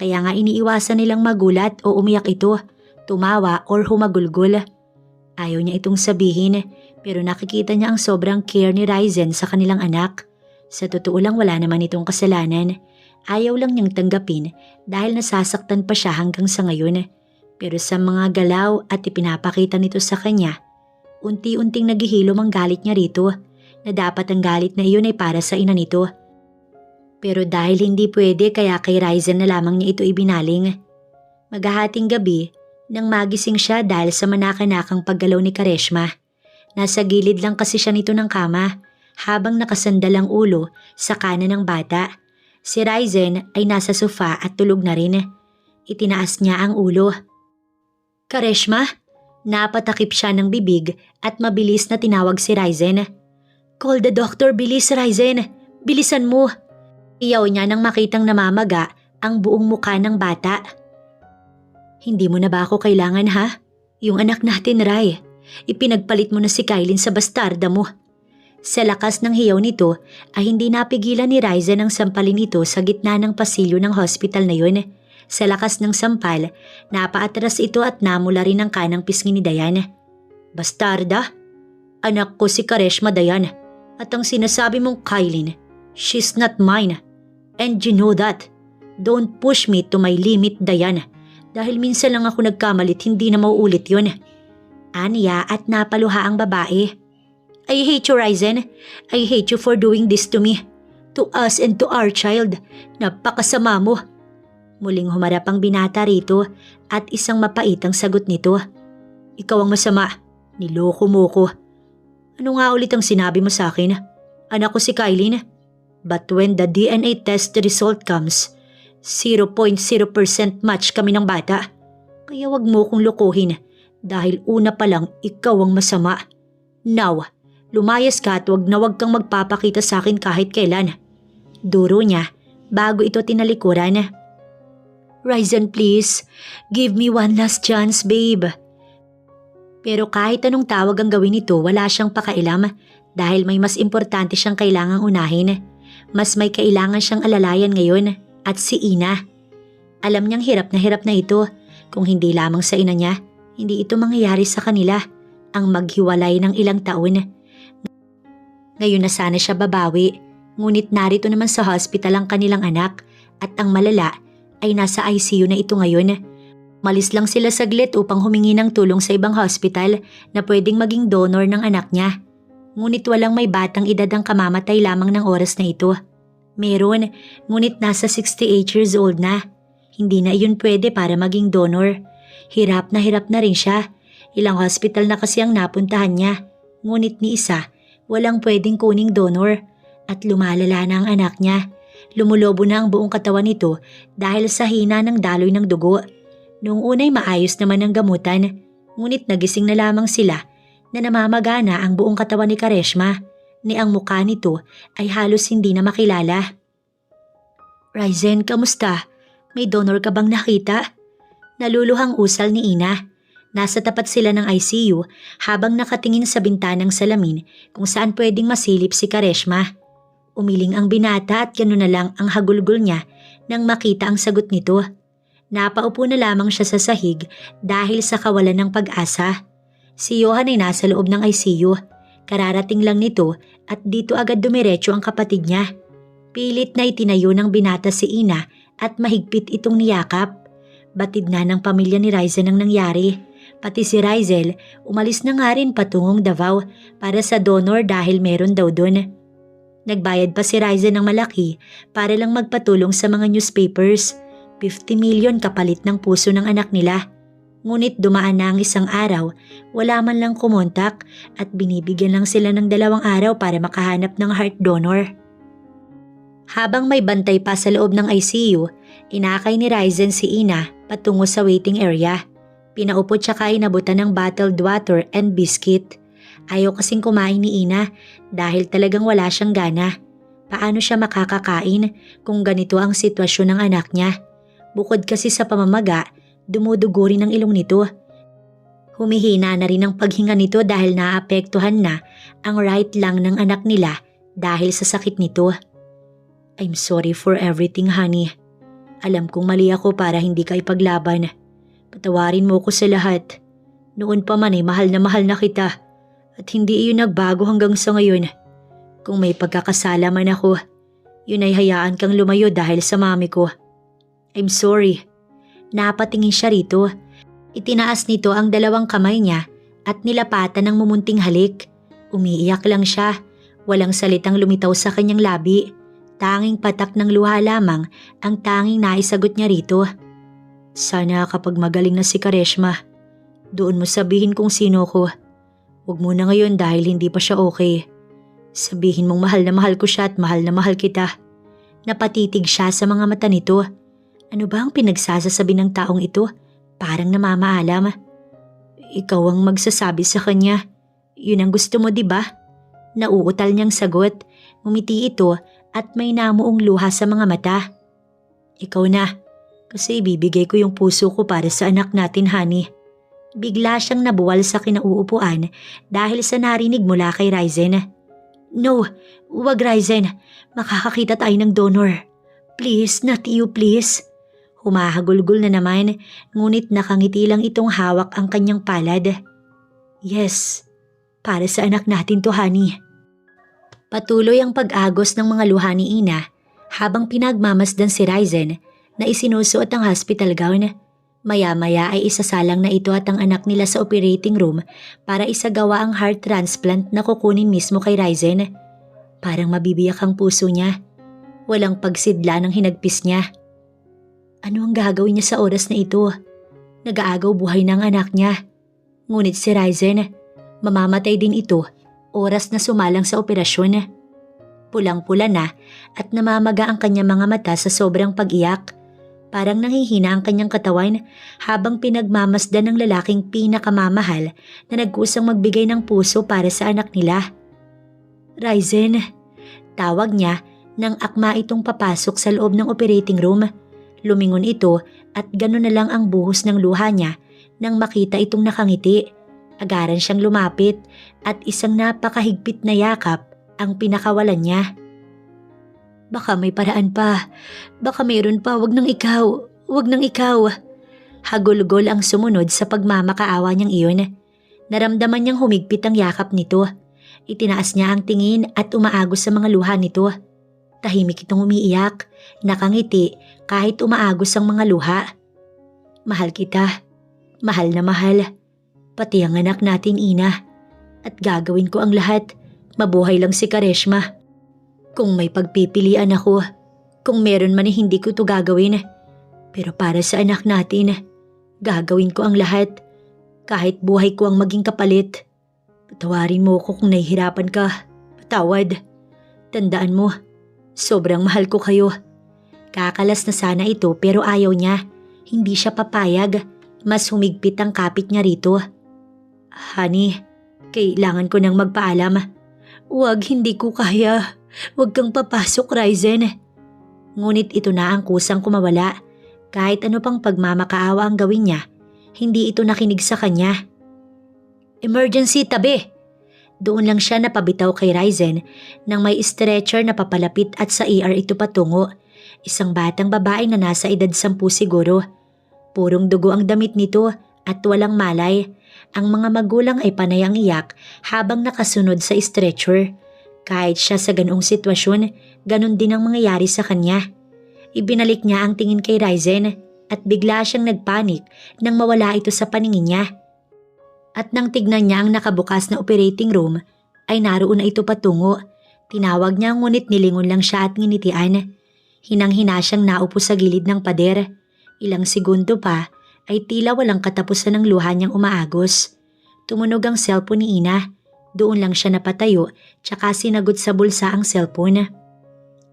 Speaker 1: Kaya nga iniiwasan nilang magulat o umiyak ito, tumawa or humagulgol. Ayaw niya itong sabihin pero nakikita niya ang sobrang care ni Ryzen sa kanilang anak. Sa totoo lang wala naman itong kasalanan. Ayaw lang niyang tanggapin dahil nasasaktan pa siya hanggang sa ngayon. Pero sa mga galaw at ipinapakita nito sa kanya, unti-unting naghihilom ang galit niya rito na dapat ang galit na iyon ay para sa ina nito. Pero dahil hindi pwede kaya kay Ryzen na lamang niya ito ibinaling. Maghahating gabi nang magising siya dahil sa manakanakang paggalaw ni Kareshma. Nasa gilid lang kasi siya nito ng kama habang nakasandal ang ulo sa kanan ng bata. Si Ryzen ay nasa sofa at tulog na rin. Itinaas niya ang ulo. Kareshma? Napatakip siya ng bibig at mabilis na tinawag si Ryzen. Call the doctor, bilis Ryzen! Bilisan mo! Iyaw niya nang makitang namamaga ang buong muka ng bata. Hindi mo na ba ako kailangan ha? Yung anak natin, Ray. Ipinagpalit mo na si Kylin sa bastarda mo. Sa lakas ng hiyaw nito ay hindi napigilan ni Ryzen ang sampalin ito sa gitna ng pasilyo ng hospital na yun. Sa lakas ng sampal, napaatras ito at namula rin ang kanang pisngi ni Dayan. Bastarda? Anak ko si Kareshma, Dayan. At ang sinasabi mong Kylin, she's not mine. And you know that. Don't push me to my limit, Dayan. Dahil minsan lang ako nagkamalit, hindi na mauulit yun. Aniya at napaluha ang babae. I hate you, Ryzen. I hate you for doing this to me. To us and to our child. Napakasama mo. Muling humarap ang binata rito at isang mapaitang sagot nito. Ikaw ang masama. Niloko mo ko. Ano nga ulit ang sinabi mo sa akin? Anak ko si Kylin. But when the DNA test result comes, 0.0% match kami ng bata. Kaya wag mo kong lokohin dahil una pa lang ikaw ang masama. Now, lumayas ka at wag na wag kang magpapakita sa akin kahit kailan. Duro niya bago ito tinalikuran. Ryzen, please. Give me one last chance, babe. Pero kahit anong tawag ang gawin nito, wala siyang pakailam dahil may mas importante siyang kailangang unahin. Mas may kailangan siyang alalayan ngayon at si Ina. Alam niyang hirap na ito. Kung hindi lamang sa ina niya, hindi ito mangyayari sa kanila. Ang maghiwalay ng ilang taon. Ngayon na sana siya babawi, ngunit narito naman sa hospital ang kanilang anak at ang malala ay nasa ICU na ito ngayon. Malis lang sila saglit upang humingi ng tulong sa ibang hospital na pwedeng maging donor ng anak niya. Ngunit walang may batang edad ang kamamatay lamang ng oras na ito. Meron, ngunit nasa 68 years old na. Hindi na iyon pwede para maging donor. Hirap na rin siya. Ilang hospital na kasi ang napuntahan niya. Ngunit ni isa, walang pwedeng kuning donor. At lumalala na ang anak niya. Lumulobo na ang buong katawan nito dahil sa hina ng daloy ng dugo. Noong unay maayos naman ang gamutan, ngunit nagising na lamang sila na namamagana ang buong katawan ni Kareshma, ni ang mukha nito ay halos hindi na makilala. Ryzen, kamusta? May donor ka bang nakita? Naluluhang usal ni Ina. Nasa tapat sila ng ICU habang nakatingin sa bintanang salamin kung saan pwedeng masilip si Kareshma. Umiling ang binata at gano'n na lang ang hagulgol niya nang makita ang sagot nito. Napaupo na lamang siya sa sahig dahil sa kawalan ng pag-asa. Si Johan ay nasa loob ng ICU. Kararating lang nito at dito agad dumiretso ang kapatid niya. Pilit na itinayo ng binata si Ina at mahigpit itong niyakap. Batid na ng pamilya ni Ryzen ang nangyari. Pati si Ryzel umalis na nga rin patungong Davao para sa donor dahil meron daw doon. Nagbayad pa si Ryzen ng malaki para lang magpatulong sa mga newspapers. 50 million kapalit ng puso ng anak nila. Ngunit dumaan na ang isang araw, wala man lang kumontak at binibigyan lang sila ng 2 araw para makahanap ng heart donor. Habang may bantay pa sa loob ng ICU, inakay ni Ryzen si Ina patungo sa waiting area. Pinaupo tsaka inabutan ng bottled water and biscuit. Ayaw kasing kumain ni Ina dahil talagang wala siyang gana. Paano siya makakakain kung ganito ang sitwasyon ng anak niya? Bukod kasi sa pamamaga, dumudugo rin ang ilong nito. Humihina na rin ang paghinga nito dahil naapektuhan na ang right lung ng anak nila dahil sa sakit nito. I'm sorry for everything, honey. Alam kong mali ako para hindi ka ipaglaban. Patawarin mo ko sa lahat. Noon pa man ay mahal na kita at hindi iyon nagbago hanggang sa ngayon. Kung may pagkakasala man ako, yun ay hayaan kang lumayo dahil sa mami ko. I'm sorry. Napatingin siya rito. Itinaas nito ang 2 kamay niya at nilapatan ng mumunting halik. Umiiyak lang siya. Walang salitang lumitaw sa kanyang labi. Tanging patak ng luha lamang ang tanging naisagot niya rito. Sana kapag magaling na si Kareshma, doon mo sabihin kung sino ko. Huwag mo na ngayon dahil hindi pa siya okay. Sabihin mong mahal na mahal ko siya at mahal na mahal kita. Napatitig siya sa mga mata nito. Ano ba ang pinagsasasabi ng taong ito? Parang namamaalam. Ikaw ang magsasabi sa kanya. Yun ang gusto mo, di ba? Nauutal niyang sagot. Ngumiti ito at may namuong luha sa mga mata. Ikaw na. Kasi ibibigay ko yung puso ko para sa anak natin, honey. Bigla siyang nabuwal sa kinauupuan dahil sa narinig mula kay Ryzen. No, wag Ryzen. Makakakita tayo ng donor. Please, not you please. Humahagulgol na naman, ngunit nakangiti lang itong hawak ang kanyang palad. Yes, para sa anak natin to, honey. Patuloy ang pag-agos ng mga luha ni Ina habang pinagmamasdan si Ryzen na isinusuot ang hospital gown. Maya-maya ay isasalang na ito at ang anak nila sa operating room para isagawa ang heart transplant na kukunin mismo kay Ryzen. Parang mabibiyak ang puso niya. Walang pagsidla ng hinagpis niya. Ano ang gagawin niya sa oras na ito? Nag-aagaw buhay ng anak niya. Ngunit si Ryzen, mamamatay din ito oras na sumalang sa operasyon. Pulang-pula na at namamaga ang kanyang mga mata sa sobrang pag-iyak. Parang nanghihina ang kanyang katawan habang pinagmamasdan ng lalaking pinakamamahal na nagkusang magbigay ng puso para sa anak nila. Ryzen, tawag niya nang akma itong papasok sa loob ng operating room. Lumingon ito at gano'n na lang ang buhos ng luha niya nang makita itong nakangiti. Agaran siyang lumapit at isang napakahigpit na yakap ang pinakawalan niya. Baka may paraan pa. Baka mayroon pa. Wag nang ikaw. Wag nang ikaw. Hagulgol ang sumunod sa pagmamakaawa niyang iyon. Naramdaman niyang humigpit ang yakap nito. Itinaas niya ang tingin at umaagos sa mga luha nito. Tahimik itong umiiyak, nakangiti kahit umaagos ang mga luha. Mahal kita. Mahal na mahal. Pati ang anak natin, Ina. At gagawin ko ang lahat. Mabuhay lang si Kareshma. Kung may pagpipilian ako, kung meron man hindi ko ito gagawin. Pero para sa anak natin, gagawin ko ang lahat. Kahit buhay ko ang maging kapalit. Patawarin mo ako kung nahihirapan ka. Patawad. Tandaan mo, sobrang mahal ko kayo. Kakalas na sana ito pero ayaw niya. Hindi siya papayag. Mas humigpit ang kapit niya rito. Honey, kailangan ko nang magpaalam. Huwag, hindi ko kaya. Huwag kang papasok, Ryzen. Ngunit ito na ang kusang kumawala. Kahit ano pang pagmamakaawa ang gawin niya, hindi ito nakinig sa kanya. Emergency, tabi! Doon lang siya napabitaw kay Ryzen nang may stretcher na papalapit at sa ER ito patungo. Isang batang babae na nasa edad 10 siguro. Purong dugo ang damit nito at walang malay. Ang mga magulang ay panay ang iyak habang nakasunod sa stretcher. Kahit siya sa ganoong sitwasyon, ganon din ang mangyayari sa kanya. Ibinalik niya ang tingin kay Ryzen at bigla siyang nagpanik nang mawala ito sa paningin niya. At nang tignan niya ang nakabukas na operating room, ay naroon na ito patungo. Tinawag niya ngunit nilingon lang siya at nginitian. Hinang-hina siyang naupo sa gilid ng pader. Ilang segundo pa ay tila walang katapusan ng luha niyang umaagos. Tumunog ang cellphone ni Ina. Doon lang siya napatayo tsaka sinagot sa bulsa ang cellphone.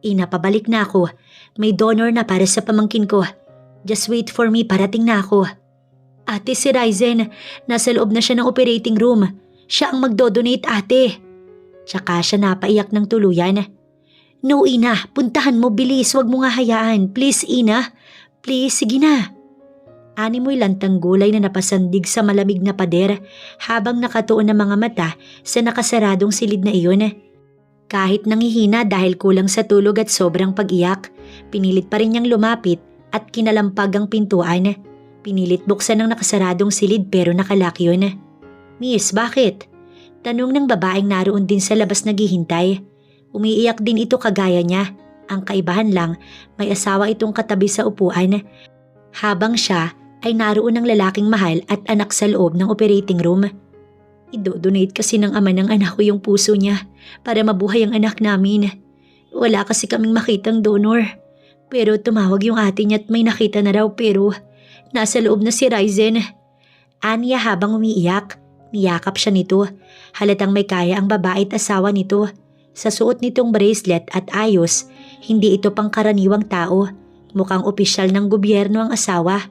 Speaker 1: Ina, pabalik na ako. May donor na para sa pamangkin ko. Just wait for me, parating na ako. Ate, si Ryzen, nasa loob na siya ng operating room. Siya ang magdodonate, ate. Tsaka siya napaiyak ng tuluyan. No, Ina, puntahan mo, bilis, wag mo nga hayaan. Please, Ina. Please, sige na. Animoy lantang gulay na napasandig sa malamig na pader habang nakatuon ang mga mata sa nakasaradong silid na iyon. Kahit nangihina dahil kulang sa tulog at sobrang pag-iyak, pinilit pa rin niyang lumapit at kinalampag ang pintuan. Pinilit buksan ng nakasaradong silid pero nakalak yun. Miss, bakit? Tanong ng babaeng naroon din sa labas naghihintay. Umiiyak din ito kagaya niya. Ang kaibahan lang, may asawa itong katabi sa upuan. Habang siya ay naroon ng lalaking mahal at anak sa loob ng operating room. Idodonate kasi ng ama ng anak ko yung puso niya para mabuhay ang anak namin. Wala kasi kaming makitang donor. Pero tumawag yung ate niya at may nakita na raw pero nasa loob na si Ryzen. Aniya habang umiiyak, niyakap siya nito. Halatang may kaya ang babae at asawa nito. Sa suot nitong bracelet at ayos, hindi ito pangkaraniwang tao. Mukhang opisyal ng gobyerno ang asawa.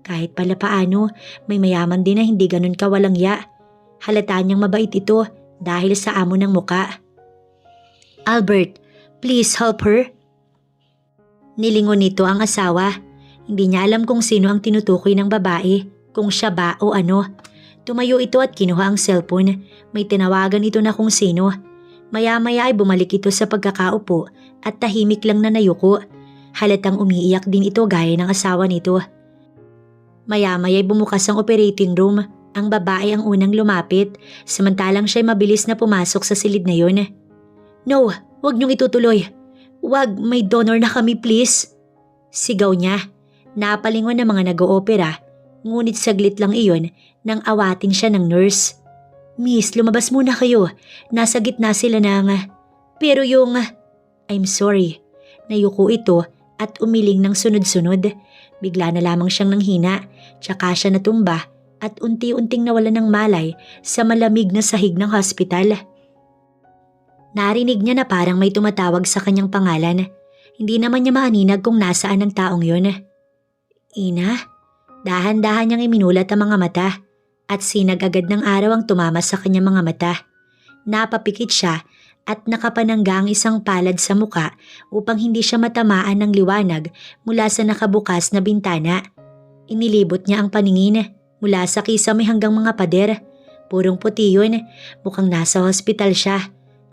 Speaker 1: Kahit pala paano, may mayaman din na hindi ganun kawalang ya. Halata niyang mabait ito dahil sa amo ng muka. Albert, please help her. Nilingon nito ang asawa. Hindi niya alam kung sino ang tinutukoy ng babae, kung siya ba o ano. Tumayo ito at kinuha ang cellphone. May tinawagan ito na kung sino. Maya-maya ay bumalik ito sa pagkakaupo at tahimik lang na nayuko. Halatang umiiyak din ito gaya ng asawa nito. Maya-maya ay bumukas ang operating room. Ang babae ang unang lumapit, samantalang siya'y mabilis na pumasok sa silid na yun. "No, wag niyong itutuloy. Wag, may donor na kami please." Sigaw niya. Napalingon ng mga nag-oopera, ngunit saglit lang iyon nang awatin siya ng nurse. "Miss, lumabas muna kayo. Nasa gitna sila ng..." "Pero yung..." "I'm sorry." Nayuko ito at umiling ng sunod-sunod. Bigla na lamang siyang nanghina, tsaka siya natumba at unti-unting nawala ng malay sa malamig na sahig ng hospital. Narinig niya na parang may tumatawag sa kanyang pangalan. Hindi naman niya maaninag kung nasaan ang taong yun. "Ina?" Dahan-dahan niyang iminulat ang mga mata at sinag agad ng araw ang tumama sa kanyang mga mata. Napapikit siya at nakapanangga ang isang palad sa muka upang hindi siya matamaan ng liwanag mula sa nakabukas na bintana. Inilibot niya ang paningin mula sa kisame hanggang mga pader. Purong puti yun, mukhang nasa hospital siya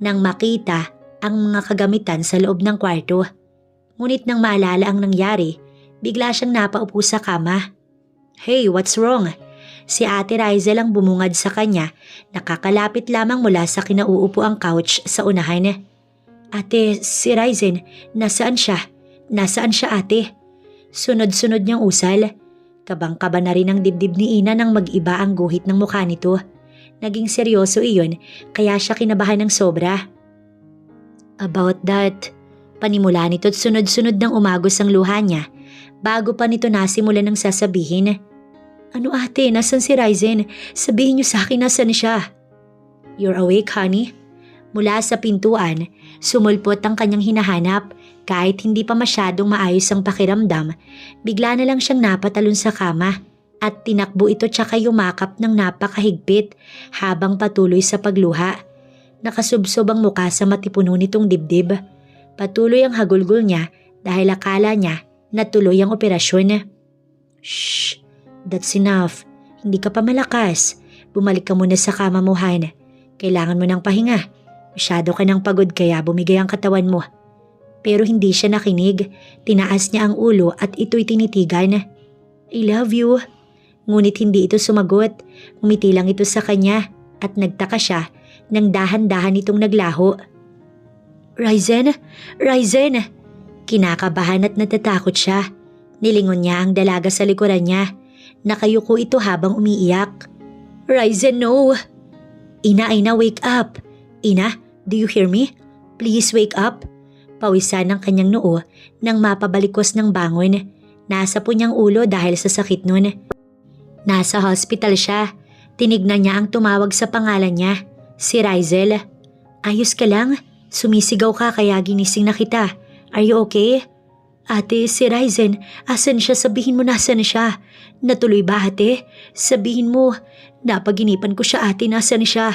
Speaker 1: nang makita ang mga kagamitan sa loob ng kwarto. Ngunit nang maalala ang nangyari, bigla siyang napaupo sa kama. "Hey, what's wrong?" Si Ate Rizel ang bumungad sa kanya, nakakalapit lamang mula sa kinauupo ang couch sa unahan. "Ate, si Rizen, nasaan siya? Nasaan siya, ate?" Sunod-sunod niyang usal. Kabang-kaba na rin ang dibdib ni Ina nang mag-iba ang guhit ng mukha nito. Naging seryoso iyon kaya siya kinabahan ng sobra. "About that," panimula nito at sunod-sunod ng umagos ang luha niya bago pa nito nasimulan ng sasabihin. "Ano ate, nasan si Rizen? Sabihin niyo sa akin nasan siya." "You're awake, honey?" Mula sa pintuan, sumulpot ang kanyang hinahanap. Kahit hindi pa masyadong maayos ang pakiramdam, bigla na lang siyang napatalon sa kama at tinakbo ito tsaka yumakap ng napakahigpit habang patuloy sa pagluha. Nakasubsob ang muka sa matipuno nitong dibdib. Patuloy ang hagulgol niya dahil akala niya na tuloy ang operasyon. "Shh, that's enough. Hindi ka pa malakas. Bumalik ka muna sa kama mo, Han. Kailangan mo ng pahinga. Masyado ka ng pagod kaya bumigay ang katawan mo." Pero hindi siya nakinig. Tinaas niya ang ulo at ito'y tinitigan. "I love you." Ngunit hindi ito sumagot. Umiti lang ito sa kanya at nagtaka siya nang dahan-dahan itong naglaho. "Rizen? Rizen!" Kinakabahan at natatakot siya. Nilingon niya ang dalaga sa likuran niya. Nakayuko ito habang umiiyak. "Rizen, no!" "Ina, wake up! Ina, do you hear me? Please wake up!" Pawisan ng kanyang noo nang mapabalikos ng bangon. Nasa po niyang ulo dahil sa sakit nun. Nasa hospital siya. Tinignan niya ang tumawag sa pangalan niya, si Rizel. "Ayos ka lang? Sumisigaw ka kaya ginising na kita. Are you okay?" "Ate, si Rizen, asan siya? Sabihin mo nasan siya." "Natuloy ba ate? Sabihin mo." "Napaginipan ko siya ate, nasan siya?"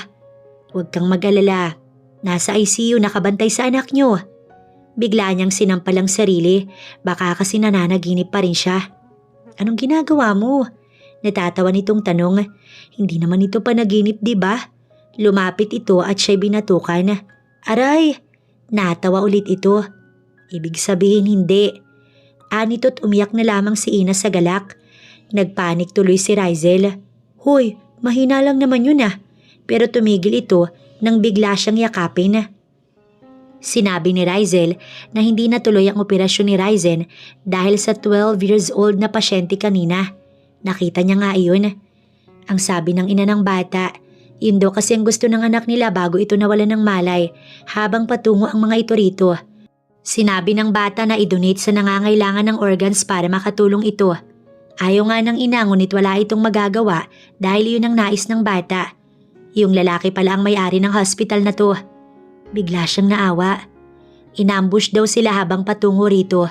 Speaker 1: "Huwag kang mag-alala. Nasa ICU nakabantay sa anak niyo." Bigla niyang sinampal ang sarili. Baka kasi nananaginip pa rin siya. "Anong ginagawa mo?" Natatawa nitong tanong. Hindi naman ito panaginip, di ba? Lumapit ito at siya'y binatukan. "Aray!" Natawa ulit ito. Ibig sabihin hindi. Anito't umiyak na lamang si Ina sa galak. Nagpanik tuloy si Rizel. "Hoy, mahina lang naman yun ah." Pero tumigil ito nang bigla siyang yakapin. Sinabi ni Rizel na hindi natuloy ang operasyon ni Rizen dahil sa 12 years old na pasyente kanina. Nakita niya nga iyon. Ang sabi ng ina ng bata, yun daw kasi ang gusto ng anak nila bago ito nawalan ng malay habang patungo ang mga ito rito. Sinabi ng bata na i-donate sa nangangailangan ng organs para makatulong ito. Ayaw nga ng ina ngunit wala itong magagawa dahil yun ang nais ng bata. Yung lalaki pala ang may-ari ng hospital na to. Bigla siyang naawa. Inambush daw sila habang patungo rito.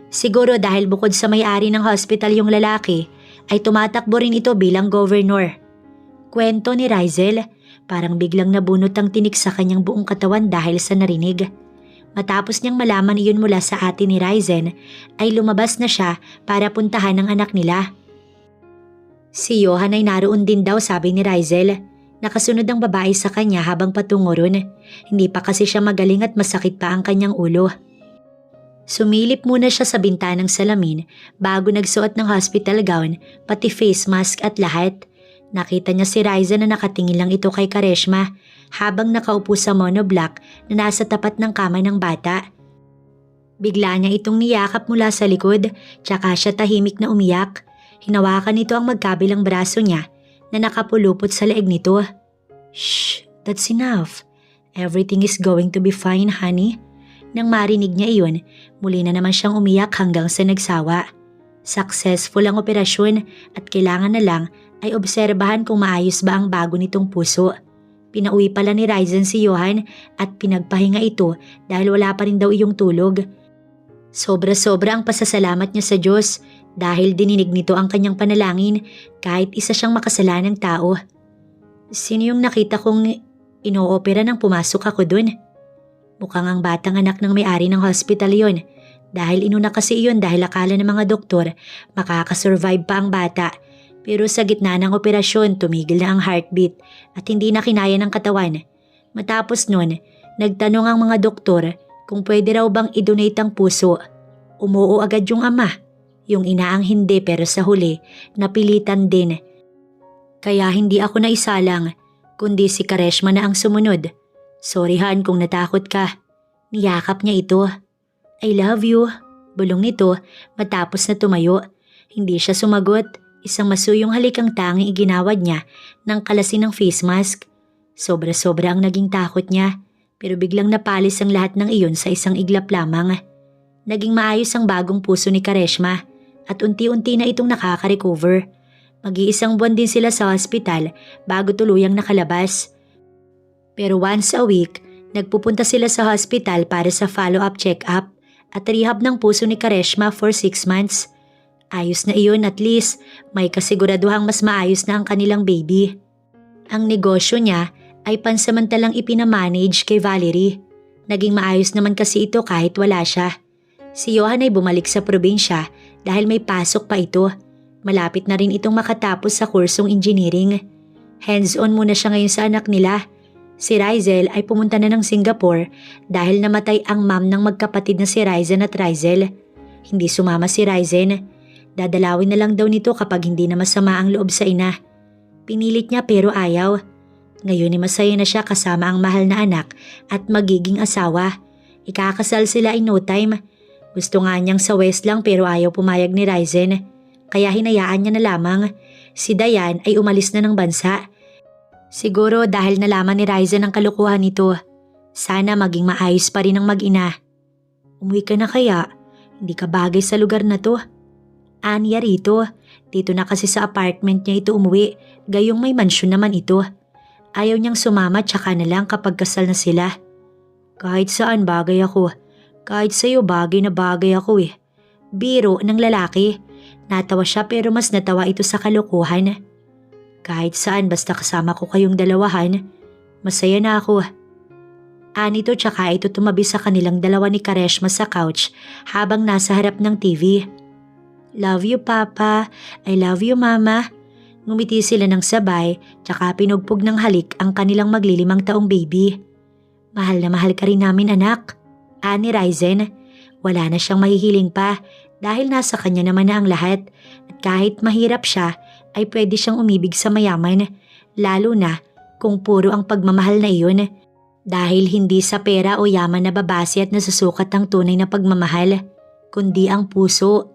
Speaker 1: Siguro dahil bukod sa may-ari ng hospital yung lalaki, ay tumatakbo rin ito bilang governor. Kwento ni Rizel, parang biglang nabunot ang tinik sa kanyang buong katawan dahil sa narinig. Matapos niyang malaman iyon mula sa ate ni Ryzen, ay lumabas na siya para puntahan ang anak nila. Si Johan ay naroon din daw, sabi ni Rizel. Nakasunod ang babae sa kanya habang patungo ron. Hindi pa kasi siya magaling at masakit pa ang kanyang ulo. Sumilip muna siya sa bintanang salamin bago nagsuot ng hospital gown, pati face mask at lahat. Nakita niya si Rizel na nakatingin lang ito kay Kareshma habang nakaupo sa monoblock na nasa tapat ng kama ng bata. Bigla niya itong niyakap mula sa likod, tsaka siya tahimik na umiyak. Hinawakan nito ang magkabilang braso niya na nakapulupot sa leeg nito. "Shh, that's enough. Everything is going to be fine, honey." Nang marinig niya iyon, muli na naman siyang umiyak hanggang sa nagsawa. Successful ang operasyon at kailangan na lang ay obserbahan kung maayos ba ang bago nitong puso. Pinauwi pala ni Ryzen si Johan at pinagpahinga ito dahil wala pa rin daw iyong tulog. Sobra-sobra ang pasasalamat niya sa Diyos dahil dininig nito ang kanyang panalangin kahit isa siyang makasalanang tao. "Sino yung nakita kong inoopera nang pumasok ako dun?" Mukhang ang batang anak ng may-ari ng hospital yon. Dahil inuna kasi iyon dahil akala ng mga doktor makakasurvive pa ang bata. Pero sa gitna ng operasyon tumigil na ang heartbeat at hindi na kinaya ng katawan. Matapos nun, nagtanong ang mga doktor kung pwede raw bang i-donate ang puso. Umuo agad yung ama. Yung ina ang hindi, pero sa huli, napilitan din. Kaya hindi ako naisalang, kundi si Kareshma na ang sumunod. "Sorry Han kung natakot ka." Niyakap niya ito. "I love you." Bulong nito matapos na tumayo. Hindi siya sumagot. Isang masuyong halikang tanging iginawad niya ng kalasin ng face mask. Sobra-sobra ang naging takot niya. Pero biglang napalis ang lahat ng iyon sa isang iglap lamang. Naging maayos ang bagong puso ni Kareshma at unti-unti na itong nakaka-recover. Mag-iisang buwan din sila sa hospital bago tuluyang nakalabas. Pero once a week, nagpupunta sila sa hospital para sa follow-up check-up at rehab ng puso ni Kareshma for 6 months. Ayos na iyon, at least may kasiguraduhang mas maayos na ang kanilang baby. Ang negosyo niya ay pansamantalang ipinamanage kay Valerie. Naging maayos naman kasi ito kahit wala siya. Si Johan ay bumalik sa probinsya dahil may pasok pa ito. Malapit na rin itong makatapos sa kursong engineering. Hands-on muna siya ngayon sa anak nila. Si Rizel ay pumunta na ng Singapore dahil namatay ang mom ng magkapatid na si Ryzen at Rizel. Hindi sumama si Ryzen. Dadalawin na lang daw nito kapag hindi na masama ang loob sa ina. Pinilit niya pero ayaw. Ngayon ay masaya na siya kasama ang mahal na anak at magiging asawa. Ikakasal sila in no time. Gusto nga niyang sa West lang pero ayaw pumayag ni Ryzen. Kaya hinayaan niya na lamang. Si Dayan ay umalis na ng bansa. Siguro dahil nalaman ni Ryzen ang kalukuhan nito. Sana maging maayos pa rin ang mag-ina. "Umuwi ka na kaya? Hindi ka bagay sa lugar na to." Aniya rito. Dito na kasi sa apartment niya ito umuwi. Gayong may mansyon naman ito. Ayaw niyang sumama tsaka na lang kapag kasal na sila. "Kahit saan bagay ako. Kahit sa'yo bagay na bagay ako eh." Biro ng lalaki. Natawa siya pero mas natawa ito sa kalokohan. "Kahit saan basta kasama ko kayong dalawahan, masaya na ako." Anito tsaka ito tumabi sa kanilang dalawa ni Kareshma sa couch habang nasa harap ng TV. "Love you Papa, I love you Mama." Ngumiti sila ng sabay tsaka pinugpog ng halik ang kanilang maglilimang taong baby. "Mahal na mahal ka rin namin anak." Ani Ryzen. Wala na siyang mahihiling pa dahil nasa kanya naman na ang lahat at kahit mahirap siya ay pwede siyang umibig sa mayaman, lalo na kung puro ang pagmamahal na iyon dahil hindi sa pera o yaman na babase at nasusukat ang tunay na pagmamahal, kundi ang puso.